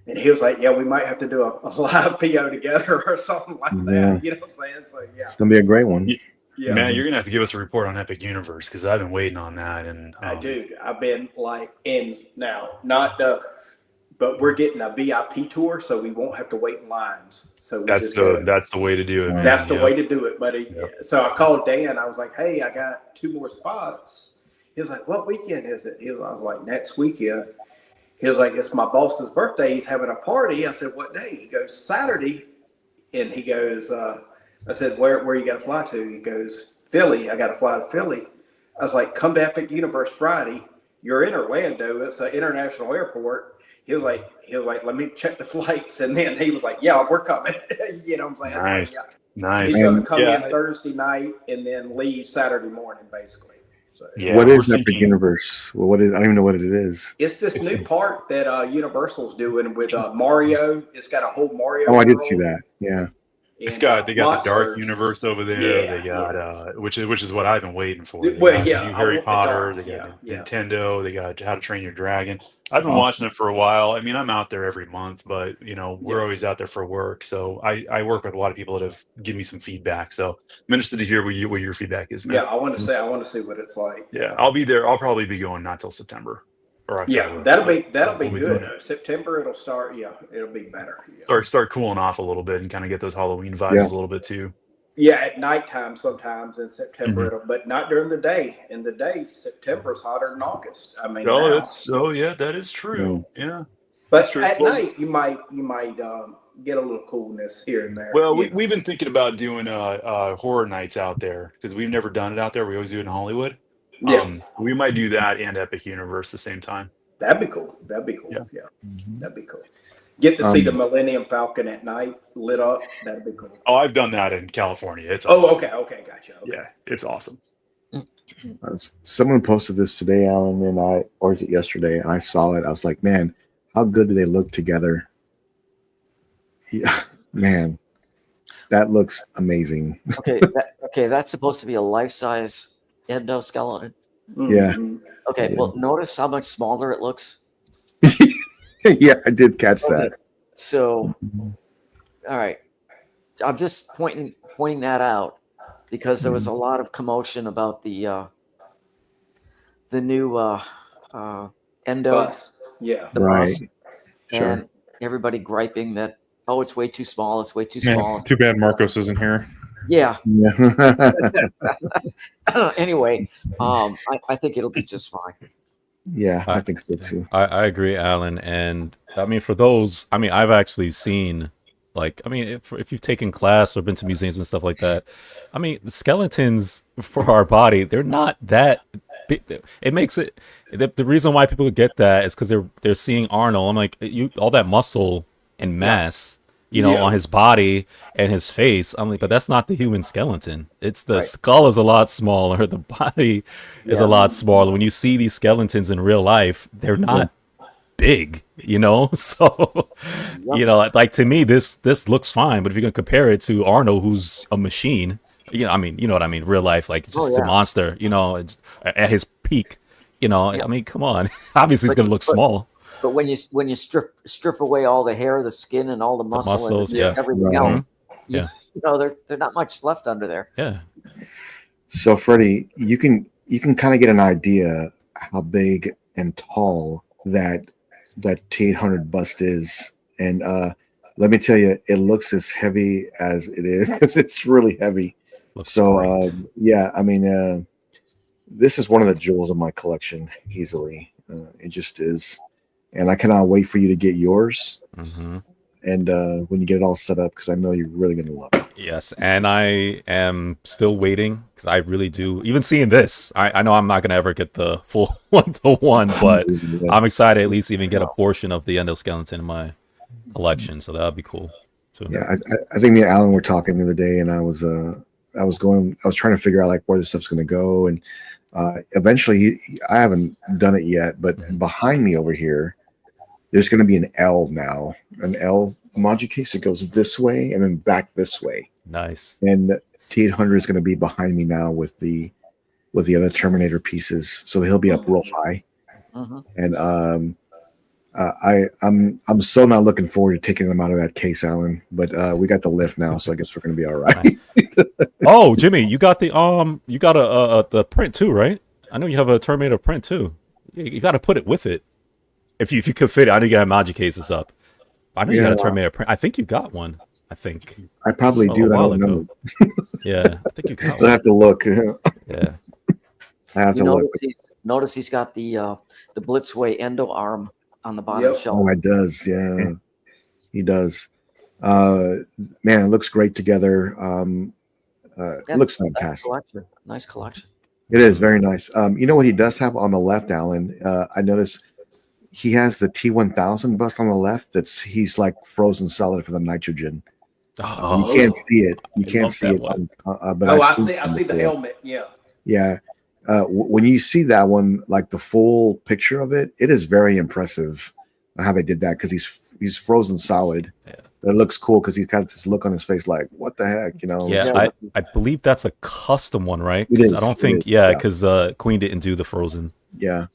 "Yeah, we might have to do a live PO together or something like that." You know what I'm saying? So it's gonna be a great one. Yeah, man, you're gonna have to give us a report on Epic Universe because I've been waiting on that. And dude, I've been like but we're getting a VIP tour, so we won't have to wait in lines. So that's the way to do it, man. That's the way to do it, buddy. So I called Dan. I was like, "Hey, I got 2 more spots." He was like, "What weekend is it?" I was like, "Next weekend." He was like, "It's my boss's birthday. He's having a party." I said, "What day?" He goes, "Saturday." And he goes, I said, where you got to fly to? He goes, "Philly. I got to fly to Philly." I was like, "Come to Epic Universe Friday. You're in Orlando. It's an international airport." He was like, "Let me check the flights." And then he was like, "Yeah, we're coming." You know what I'm saying? Nice. So, Nice. He's going to come in Thursday night and then leave Saturday morning, basically. So, what is Epic Universe? Well, what is? I don't even know what it is. It's this new park that Universal's doing with Mario. It's got a whole Mario. Oh, I did see that. Yeah. They got the Dark Universe over there. They got which is what I've been waiting for. They got Harry Potter. They got Nintendo. They got How to Train Your Dragon. I've been watching it for a while. I mean, I'm out there every month, but we're always out there for work. So I work with a lot of people that have given me some feedback. So I'm interested to hear what your feedback is, man. Yeah, I want to see what it's like. Yeah, I'll be there. I'll probably be going not till September. Yeah, that'll be good. September it'll start. Yeah, it'll be better. Start cooling off a little bit and kind of get those Halloween vibes a little bit too. Yeah, at nighttime sometimes in September, Mm-hmm. but not during the day. In the day, September is hotter than August. I mean, Oh, now. that is true. Yeah, that's But true. at Well, night, you might get a little coolness here and there. well, You know. we've been thinking about doing horror nights out there because we've never done it out there. We always do it in Hollywood. Yeah, We might do that and Epic Universe at the same time. that'd be cool. That'd be cool. Yeah. Yeah, Mhm. that'd be cool. Get to see the Um, Millennium Falcon at night lit up. That'd be cool. Oh, I've done that in California. It's Oh, awesome. okay, gotcha. Okay. Yeah, it's awesome. someone posted this today, Alan, or is it yesterday? And I saw it. I was like, man, how good do they look together? Yeah, man, that looks amazing. Okay, that's supposed to be a life-size endoskeleton. Yeah. Mhm. Okay, Yeah. well, notice how much smaller it looks. Yeah, I did catch Okay, that. so all right, I'm just pointing that out because there was a lot of commotion about the new endo, Bus. Yeah. the Right. bus, Sure. and everybody griping that it's way too small. It's way too Man, small. too bad Marcos isn't here. Yeah. Yeah. Anyway, I think it'll be just fine. Yeah, I think so too. I agree, Alan. And I mean, for those, I mean, I've actually seen, like, I mean, if you've taken class or been to museums and stuff like that, I mean, the skeletons for our body, they're not that big. It makes it, the reason why people get that is because they're seeing Arnold. I'm like, all that muscle and mass, you know, Yeah. on his body and his face. I'm like, but that's not the human skeleton. It's the Right. skull is a lot smaller. The body is a Yeah. lot smaller. When you see these skeletons in real life, they're not big, you know? So, you know, like to me, this looks fine. But if you're going to compare it to Arnold, who's a machine, you know, I mean, you know what I mean? Real life, like it's just a monster, you know, it's at his peak, you know, I mean, come on. Obviously, it's going to look small. But when you strip away all the hair, the skin, and all the muscle, muscles, and yeah. everything Right. else, Yeah. you know, there's not much left under there. Yeah. So, Freddie, you can kind of get an idea how big and tall that T800 bust is, and let me tell you, it looks as heavy as it is because it's really heavy. Looks So, great. yeah, I mean, this is one of the jewels of my collection, easily. It just is, and I cannot wait for you to get yours. Mm-hmm. And when you get it all set up, because I know you're really going to love it. Yes, and I am still waiting because I really do. Even seeing this, I know I'm not gonna ever get the full 1-to-1, but I'm excited to at least even get a portion of the endoskeleton in my collection. So that would be cool. So Yeah, I think me and Alan were talking the other day, and I was trying to figure out like where this stuff's going to go, and eventually, I haven't done it yet, but behind me over here, there's going to be an L now, an L emoji case that goes this way and then back this way. nice. And T800 is going to be behind me now with the other Terminator pieces, so he'll be up real high. Mm-hmm. And I'm so not looking forward to taking them out of that case, Alan. But we got the lift now, so I guess we're going to be all right. Oh, Jimmy, you got the the print too, right? I know you have a Terminator print too. You got to put it with it if you could fit it. I know you got emoji cases up. I know you got a Terminator print. I think you got one. I think I probably do. a I while don't know. ago. Yeah, I think you got I one. have to look. Yeah. I have to look. Notice he's got the Blitzway endo arm on the bottom Yep. shelf. Oh, it does. Yeah, he does. Man, it looks great together. It looks fantastic. Nice collection. It is very nice. You know what he does have on the left, Alan? I noticed he has the T1000 bust on the left. He's like frozen solid for the nitrogen. You can't see it. You can't see it. But I I've see the helmet. Yeah. Yeah. When you see that one, like the full picture of it, it is very impressive how they did that because he's frozen solid. Yeah. It looks cool because he's got this look on his face like, what the heck, you know? Yeah, I believe that's a custom one, right? It is, I don't think, because Queen didn't do the Frozen. Yeah.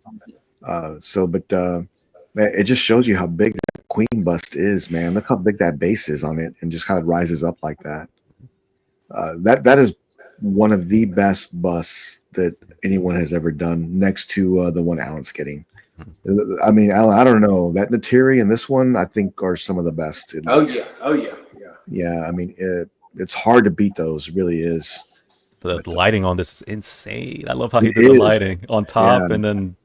Man, it just shows you how big that Queen bust is, man. Look how big that base is on it and just how it rises up like that. That is one of the best busts that anyone has ever done, next to the one Alan's getting. I mean, Alan, I don't know. That Nateri and this one, I think, are some of the best. Oh yeah. Yeah, I mean, it's hard to beat those. It really is. The lighting on this is insane. I love how he It did the is. lighting on top Yeah. and then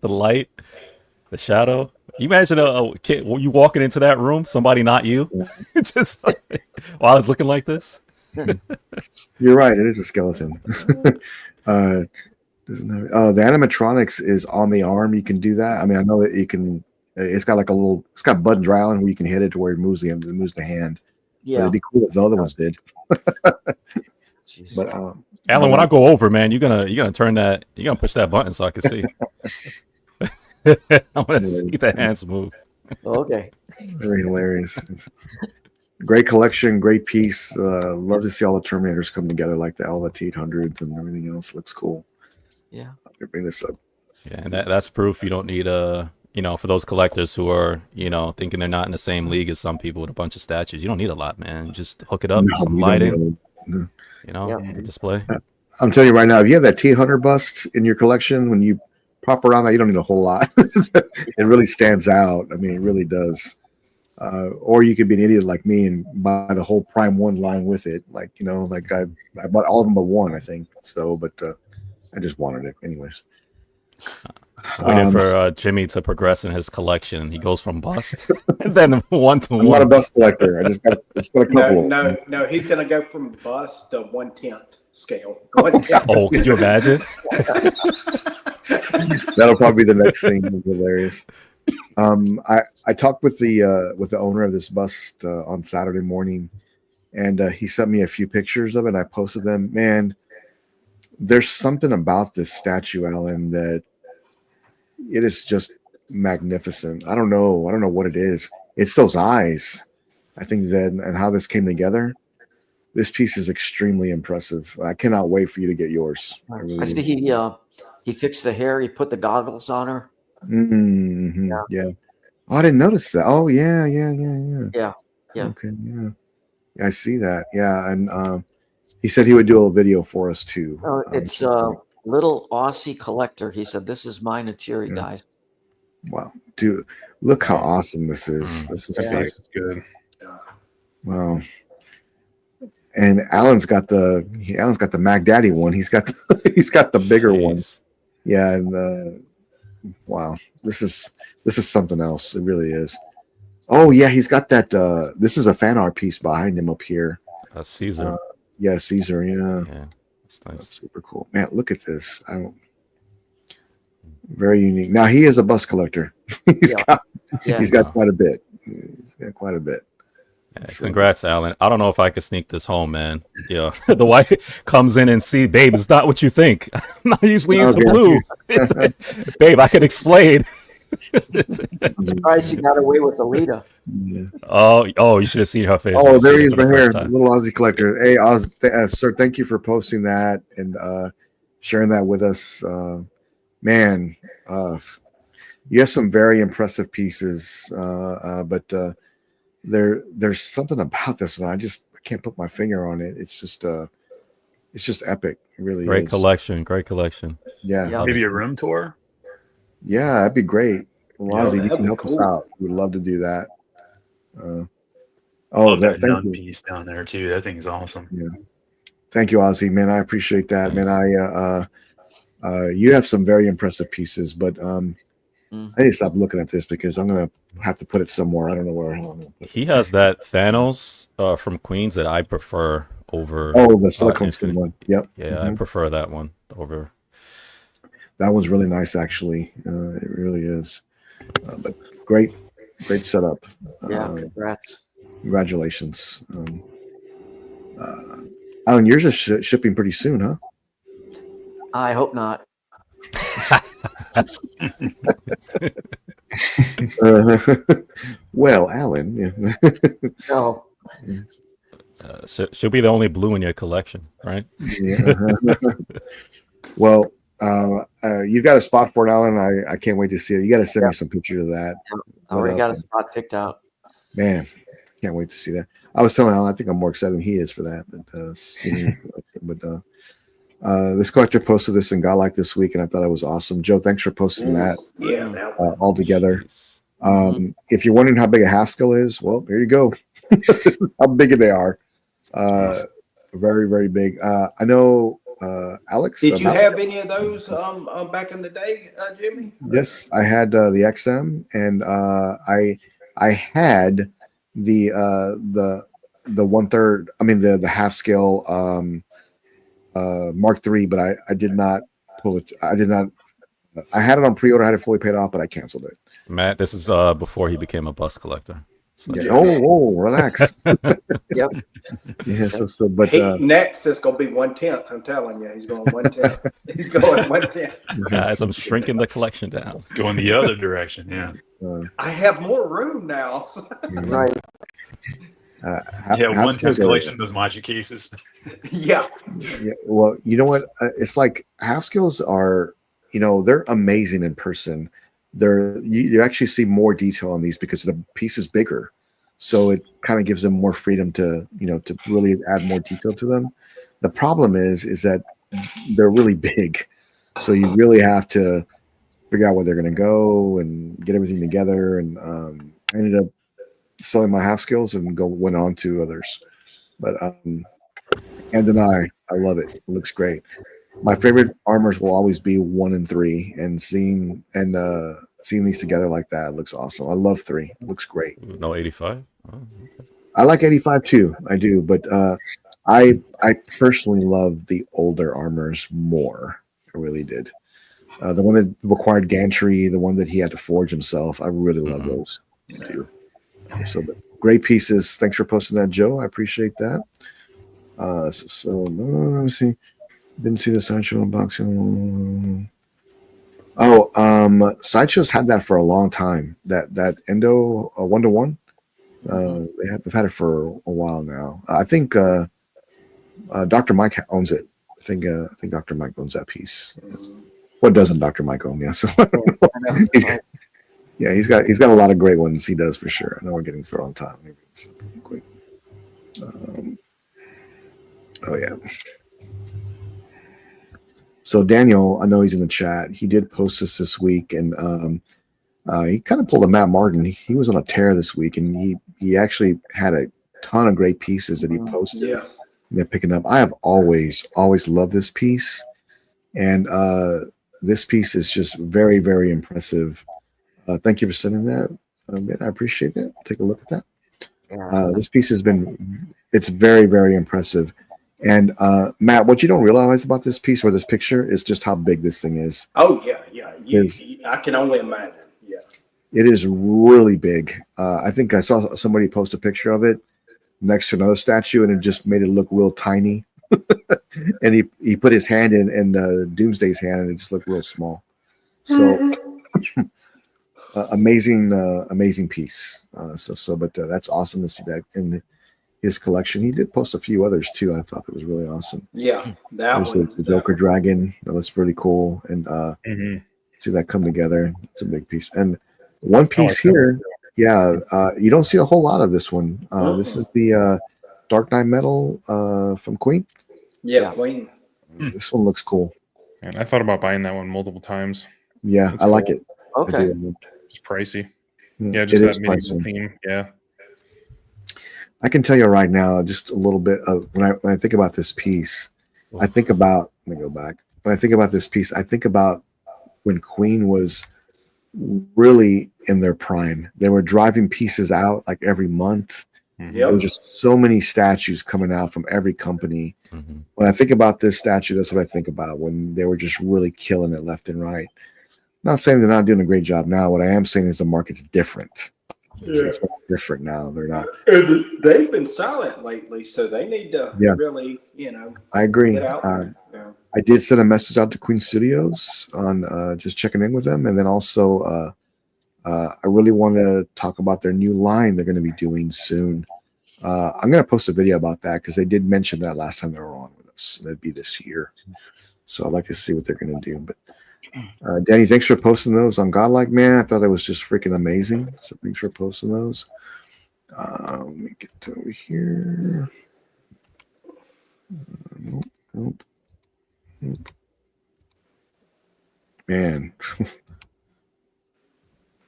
the light, the shadow. You imagine a kid, you walking into that room, somebody not you, just like, while it's looking like this. You're right. It is a skeleton. The animatronics is on the arm. You can do that. I mean, I know that you can. It's got like it's got buttons right on where you can hit it to where it moves the hand. But Yeah. it'd be cool if the other ones did. Jeez. But Alan, when I go over, man, you're gonna push that button so I can see. I want to see the hands move. Okay. very hilarious. Great collection, great piece. Love to see all the Terminators come together like the T-800s and everything else. Looks cool. Yeah. Let me bring this up. Yeah, and that's proof you don't need for those collectors who are, thinking they're not in the same league as some people with a bunch of statues. You don't need a lot, man. Just hook it up, No, some you don't lighting, need the display. I'm telling you right now, if you have that T-800 bust in your collection, when you pop around that, you don't need a whole lot. It really stands out. I mean, it really does. Or you could be an idiot like me and buy the whole Prime 1 line with it. Like, I bought all of them but one, I think. So, but I just wanted it anyways. Waiting for Jimmy to progress in his collection. He goes from bust and then one to I'm one. not a bust collector. I just got a couple. No. He's gonna go from bust to 1/10 scale. 1/10. Oh, could you imagine? That'll probably be the next thing. Hilarious. I talked with the owner of this bust on Saturday morning, and he sent me a few pictures of it. And I posted them. Man, there's something about this statue, Alan, that it is just magnificent. I don't know what it is. It's those eyes. I think that and how this came together. This piece is extremely impressive. I cannot wait for you to get yours. I see he fixed the hair. He put the goggles on her. Mm-hmm. Yeah. Oh, I didn't notice that. Oh, yeah. Yeah. Okay, yeah. I see that. Yeah, and he said he would do a video for us too. It's Little Aussie Collector. He said, "This is my Natiri, guys." Wow, dude, look how awesome this is. This is Yeah, sick. this is good. Wow. And Alan's got the Mac Daddy one. He's got the bigger one. Jeez. Yeah, and wow, this is something else. It really is. Oh yeah, he's got that. This is a fan art piece behind him up here. Caesar. Yeah, Caesar. Yeah, That's nice. that's super cool. Man, look at this. Very unique. Now he is a bus collector. He's got quite a bit. He's got quite a bit. Yeah, congrats, Alan. I don't know if I could sneak this home, man. Yeah, the wife comes in and see, babe, it's not what you think. I'm not usually into blue. It's babe, I could explain. I'm surprised she got away with Alita. Yeah. Oh, you should have seen her face. Oh, there he is for the right here, first time. little Aussie collector. Hey, Oz, sir, thank you for posting that and sharing that with us. Man, you have some very impressive pieces, but there's something about this one. I can't put my finger on it. It's just epic. It really Great is. Great collection. Yeah. Maybe a room tour. Yeah, that'd be great. Well, Ozzy, you that'd can be help us cool. out. We'd love to do that. That Thank nun you. piece down there too. That thing's awesome. Yeah. Thank you, Ozzy. Man, I appreciate that. Man, you have some very impressive pieces, but I need to stop looking at this because I'm gonna have to put it somewhere. I don't know where. He has that Thanos from Queens that I prefer over. Oh, the silicone skin Infinite. one. Yep. Yeah, I prefer that one over. That one's really nice, actually. It really is. But great setup. Yeah, congrats. Congratulations. Alan, yours is shipping pretty soon, huh? I hope not. Well, Alan. Yeah. No. She'll be the only blue in your collection, right? Yeah. Well, you've got a spot for it, Alan. I can't wait to see it. You got to send me some pictures of that. I already got a spot picked out. Man, can't wait to see that. I was telling Alan, I think I'm more excited than he is for that. But this collector posted this in Godlike this week, and I thought it was awesome. Joe, thanks for posting that. Yeah, that one. All together. Jeez. If you're wondering how big a Haskell is, well, there you go. This is how big they are. Very, very big. I know Alex. Did you Mal- have any of those back in the day, Jimmy? Yes, I had the XM, and I had the 1/3. I mean the half scale Mark III, but I did not pull it. I did not. I had it on pre-order. I had it fully paid off, but I canceled it. Matt, this is before he became a bus collector. So Yeah. Oh, relax. Yep. Yeah. But Next is going to be 1/10. I'm telling you, he's going 1/10. He's going 1/10. guys, I'm shrinking the collection down. Going the other direction. Yeah. I have more room now. Right. Yeah. half 1/10 scales are- collection, those Maji cases. Yeah. Yeah, well, you know what? It's like half scales are, they're amazing in person. You actually see more detail on these because the piece is bigger, so it kind of gives them more freedom to really add more detail to them. The problem is that they're really big, so you really have to figure out where they're going to go and get everything together. And I ended up selling my half scales and went on to others, but can't deny I love it. It looks great. My favorite armors will always be 1 and 3, and seeing these together like that looks awesome. I love 3. It looks great. No 85. Oh, okay. I like 85 too. I do, but I personally love the older armors more. I really did. The one that required gantry, the one that he had to forge himself. I really love those. I do. So great pieces. Thanks for posting that, Joe. I appreciate that. Let me see. Didn't see the Sideshow unboxing. Sideshow's had that for a long time. That Endo 1-to-1. They've had it for a while now. I think Dr. Mike owns it. I think Dr. Mike owns that piece. What doesn't Dr. Mike own? Yeah, so he's got a lot of great ones. He does for sure. I know we're getting through on time. Maybe it's quick. Oh yeah. So Daniel, I know he's in the chat. He did post this week, and he kind of pulled a Matt Martin. He was on a tear this week, and he actually had a ton of great pieces that he posted. Yeah. They're picking up. I have always loved this piece, and this piece is just very, very impressive. Thank you for sending that. I appreciate that. Take a look at that. This piece it's very, very impressive. And Matt, what you don't realize about this piece or this picture is just how big this thing is. Oh yeah. I can only imagine. Yeah. It is really big. I think I saw somebody post a picture of it next to another statue, and it just made it look real tiny. And he put his hand in Doomsday's hand, and it just looked real small. So amazing piece. But that's awesome to see that in his collection. He did post a few others too. I thought that was really awesome. Yeah, that There's the Joker Dragon. That was really cool, and see that come together. It's a big piece. And one piece here, you don't see a whole lot of this one. This is the Dark Knight Metal from Queen. Yeah, Queen. This one looks cool. And I thought about buying that one multiple times. Yeah, It's I like cool. it. Okay. It's pricey. Mm, Yeah, it just is that medieval pricey. theme. Yeah. I can tell you right now, just a little bit of when I think about this piece, I think about. Let me go back. When I think about this piece, I think about when Queen was really in their prime. They were driving pieces out like every month. Yep. There was just so many statues coming out from every company. Mm-hmm. When I think about this statue, that's what I think about, when they were just really killing it left and right. Not saying they're not doing a great job now. What I am saying is the market's different. It's different now. They're not. They've been silent lately, so they need to really, I agree. get out there. Yeah. I did send a message out to Queen Studios on just checking in with them, and then also I really want to talk about their new line they're going to be doing soon. I'm going to post a video about that because they did mention that last time they were on with us. That'd be this year, so I'd like to see what they're going to do. But Danny, thanks for posting those on Godlike, man. I thought that was just freaking amazing. So thanks for posting those. Let me get to over here. Nope. Man.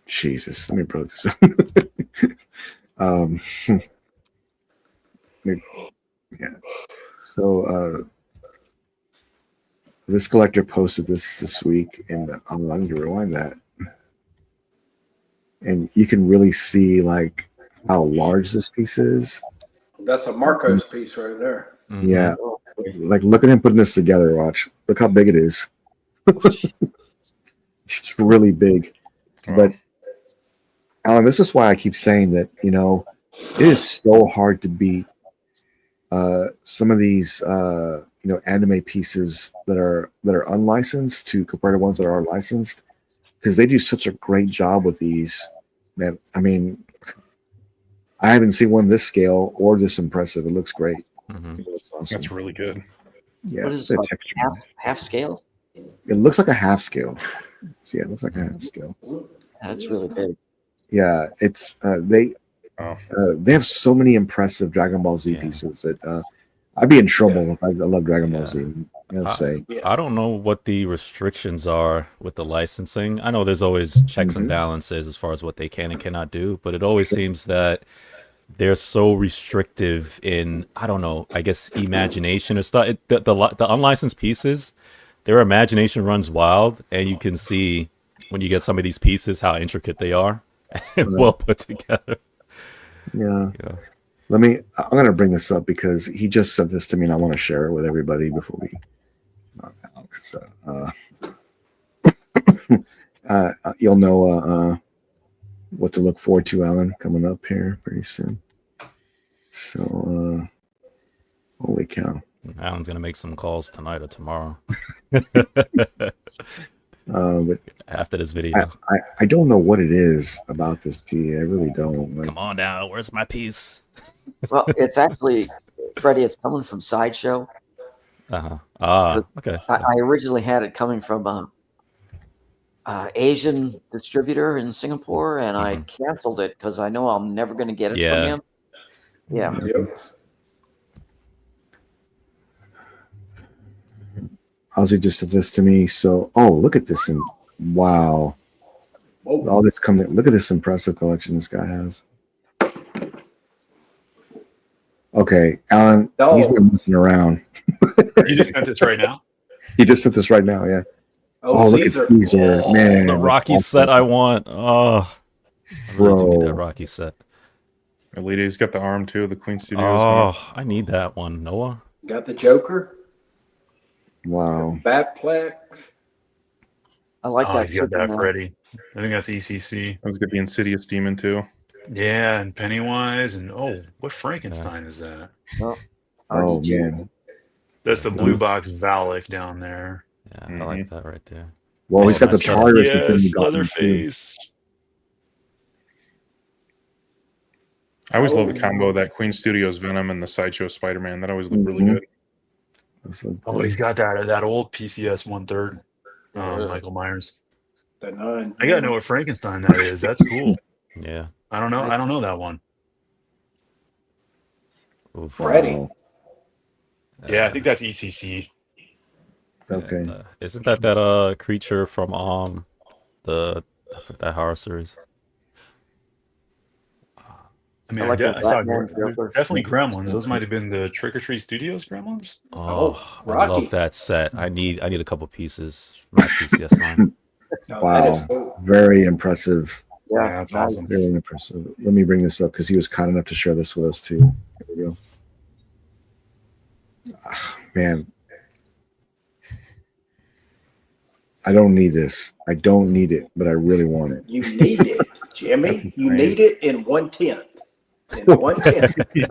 Jesus. Let me put this Yeah. So this collector posted this week, and I'm going to rewind that, and you can really see like how large this piece is. That's a Marcos piece right there. Mhm. Yeah, like look at him putting this together. Watch, look how big it is. It's really big. But Alan, this is why I keep saying that, you know, it is so hard to beat some of these you know, anime pieces that are unlicensed to compare to ones that are licensed, because they do such a great job with these. Man, I mean, I haven't seen one this scale or this impressive. It looks great. Mhm. It looks awesome. That's really good. Yeah, What is the it, like texture. half scale? It looks like a half scale. So yeah, it looks like a half scale. That's really big. Yeah, it's Oh. they have so many impressive Dragon Ball Z Yeah. pieces that I'd be in trouble if I love Dragon Ball Z. I gotta say. I don't know what the restrictions are with the licensing. I know there's always checks and balances as far as what they can and cannot do, but it always seems that they're so restrictive in, I don't know, I guess imagination or stuff. The unlicensed pieces, their imagination runs wild, and you can see when you get some of these pieces how intricate they are and well put together. Yeah. I'm gonna bring this up because he just sent this to me and I want to share it with everybody before we you'll know what to look forward to, Alan, coming up here pretty soon. So holy cow. Alan's gonna make some calls tonight or tomorrow. But after this video. I don't know what it is about this P. I really don't. Like, come on now, where's my piece? Well, it's actually, Freddie, it's coming from Sideshow. Okay. I originally had it coming from Asian distributor in Singapore, and I canceled it because I know I'm never going to get it from him. Yeah. Ozzy just said this to me. So, look at this. And wow. All this coming. Look at this impressive collection this guy has. Okay, Alan, he's been messing around. You just sent this right now? He just sent this right now, yeah. Oh, look at Caesar. Man. The Rocky set I want. Oh, I really do need that Rocky set. Elite's got the arm too, the Queen Studios. Oh, I need that one, Noah. Got the Joker. Wow. Batplex. I like that. He's got that, Freddy. I think that's ECC. I was got the Insidious Demon too. Yeah, and Pennywise, and what Frankenstein is that? Oh man, that's the blue box Valak down there. Yeah, I like that right there. Well, he's got the Chargers. Yes, Leatherface. I always love the combo of that Queen Studios Venom and the Sideshow Spider-Man. That always looked really good. He's got that old PCS 1/3 Michael Myers. The Nun. I gotta know what Frankenstein that is. That's cool. Yeah. I don't know that one. Oof. Freddy. Yeah, I think that's ECC. Okay. Isn't that creature from that horror series? I mean, I saw definitely Gremlins. Those might have been the Trick or Treat Studios Gremlins. Oh, I Rocky. love that set. I need a couple pieces for my PCS line. Wow, Cool. very impressive. Yeah, that's awesome. Very impressive. Let me bring this up because he was kind enough to share this with us too. Here we go. Man, I don't need this. I don't need it, but I really want it. You need it, Jimmy. You need it in 1/10. In 1/10.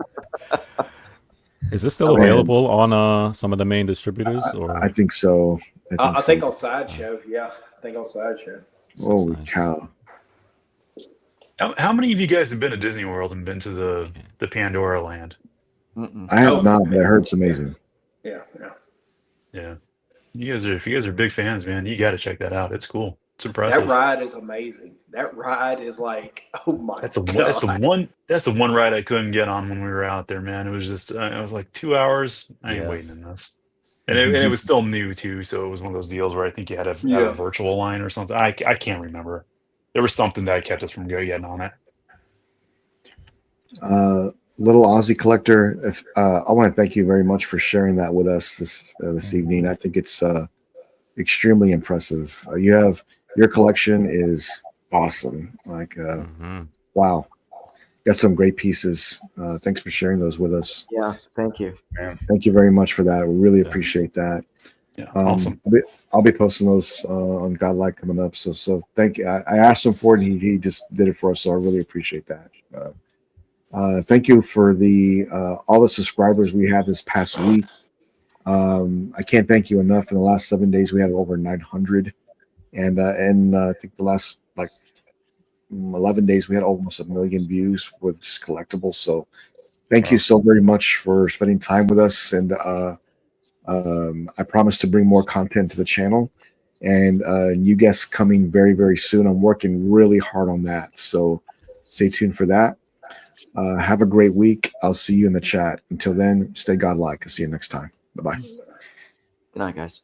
Is this still available on some of the main distributors? Or I think so. I think on Sideshow. Yeah, I think on Sideshow. Holy cow! How many of you guys have been to Disney World and been to the Pandora Land? I have not, but I heard it's amazing. Yeah. If you guys are big fans, man, you got to check that out. It's cool. It's impressive. That ride is amazing. That ride is like, oh my That's God. the one ride I couldn't get on when we were out there, man. It was just it was like 2 hours. I ain't waiting in this. And it was still new too, so it was one of those deals where I think you had to have a virtual line or something. I can't remember. There was something that kept us from getting on it. Little Aussie collector, I want to thank you very much for sharing that with us this evening. I think it's extremely impressive. Your collection is awesome. Like, wow, got some great pieces. Thanks for sharing those with us. Yeah, thank you. Thank you very much for that. We really appreciate that. Yeah, awesome. I'll be posting those on Godlike coming up. So thank you. I asked him for it. He just did it for us. So I really appreciate that. Thank you for all the subscribers we had this past week. I can't thank you enough. In the last 7 days, we had over 900, and I think the last 11 days we had almost 1 million views with just collectibles. So thank you so very much for spending time with us, and I promise to bring more content to the channel, and you guests coming very, very soon. I'm working really hard on that, so stay tuned for that. Have a great week. I'll see you in the chat. Until then, stay godlike. I'll see you next time. Bye-bye. Good night, guys.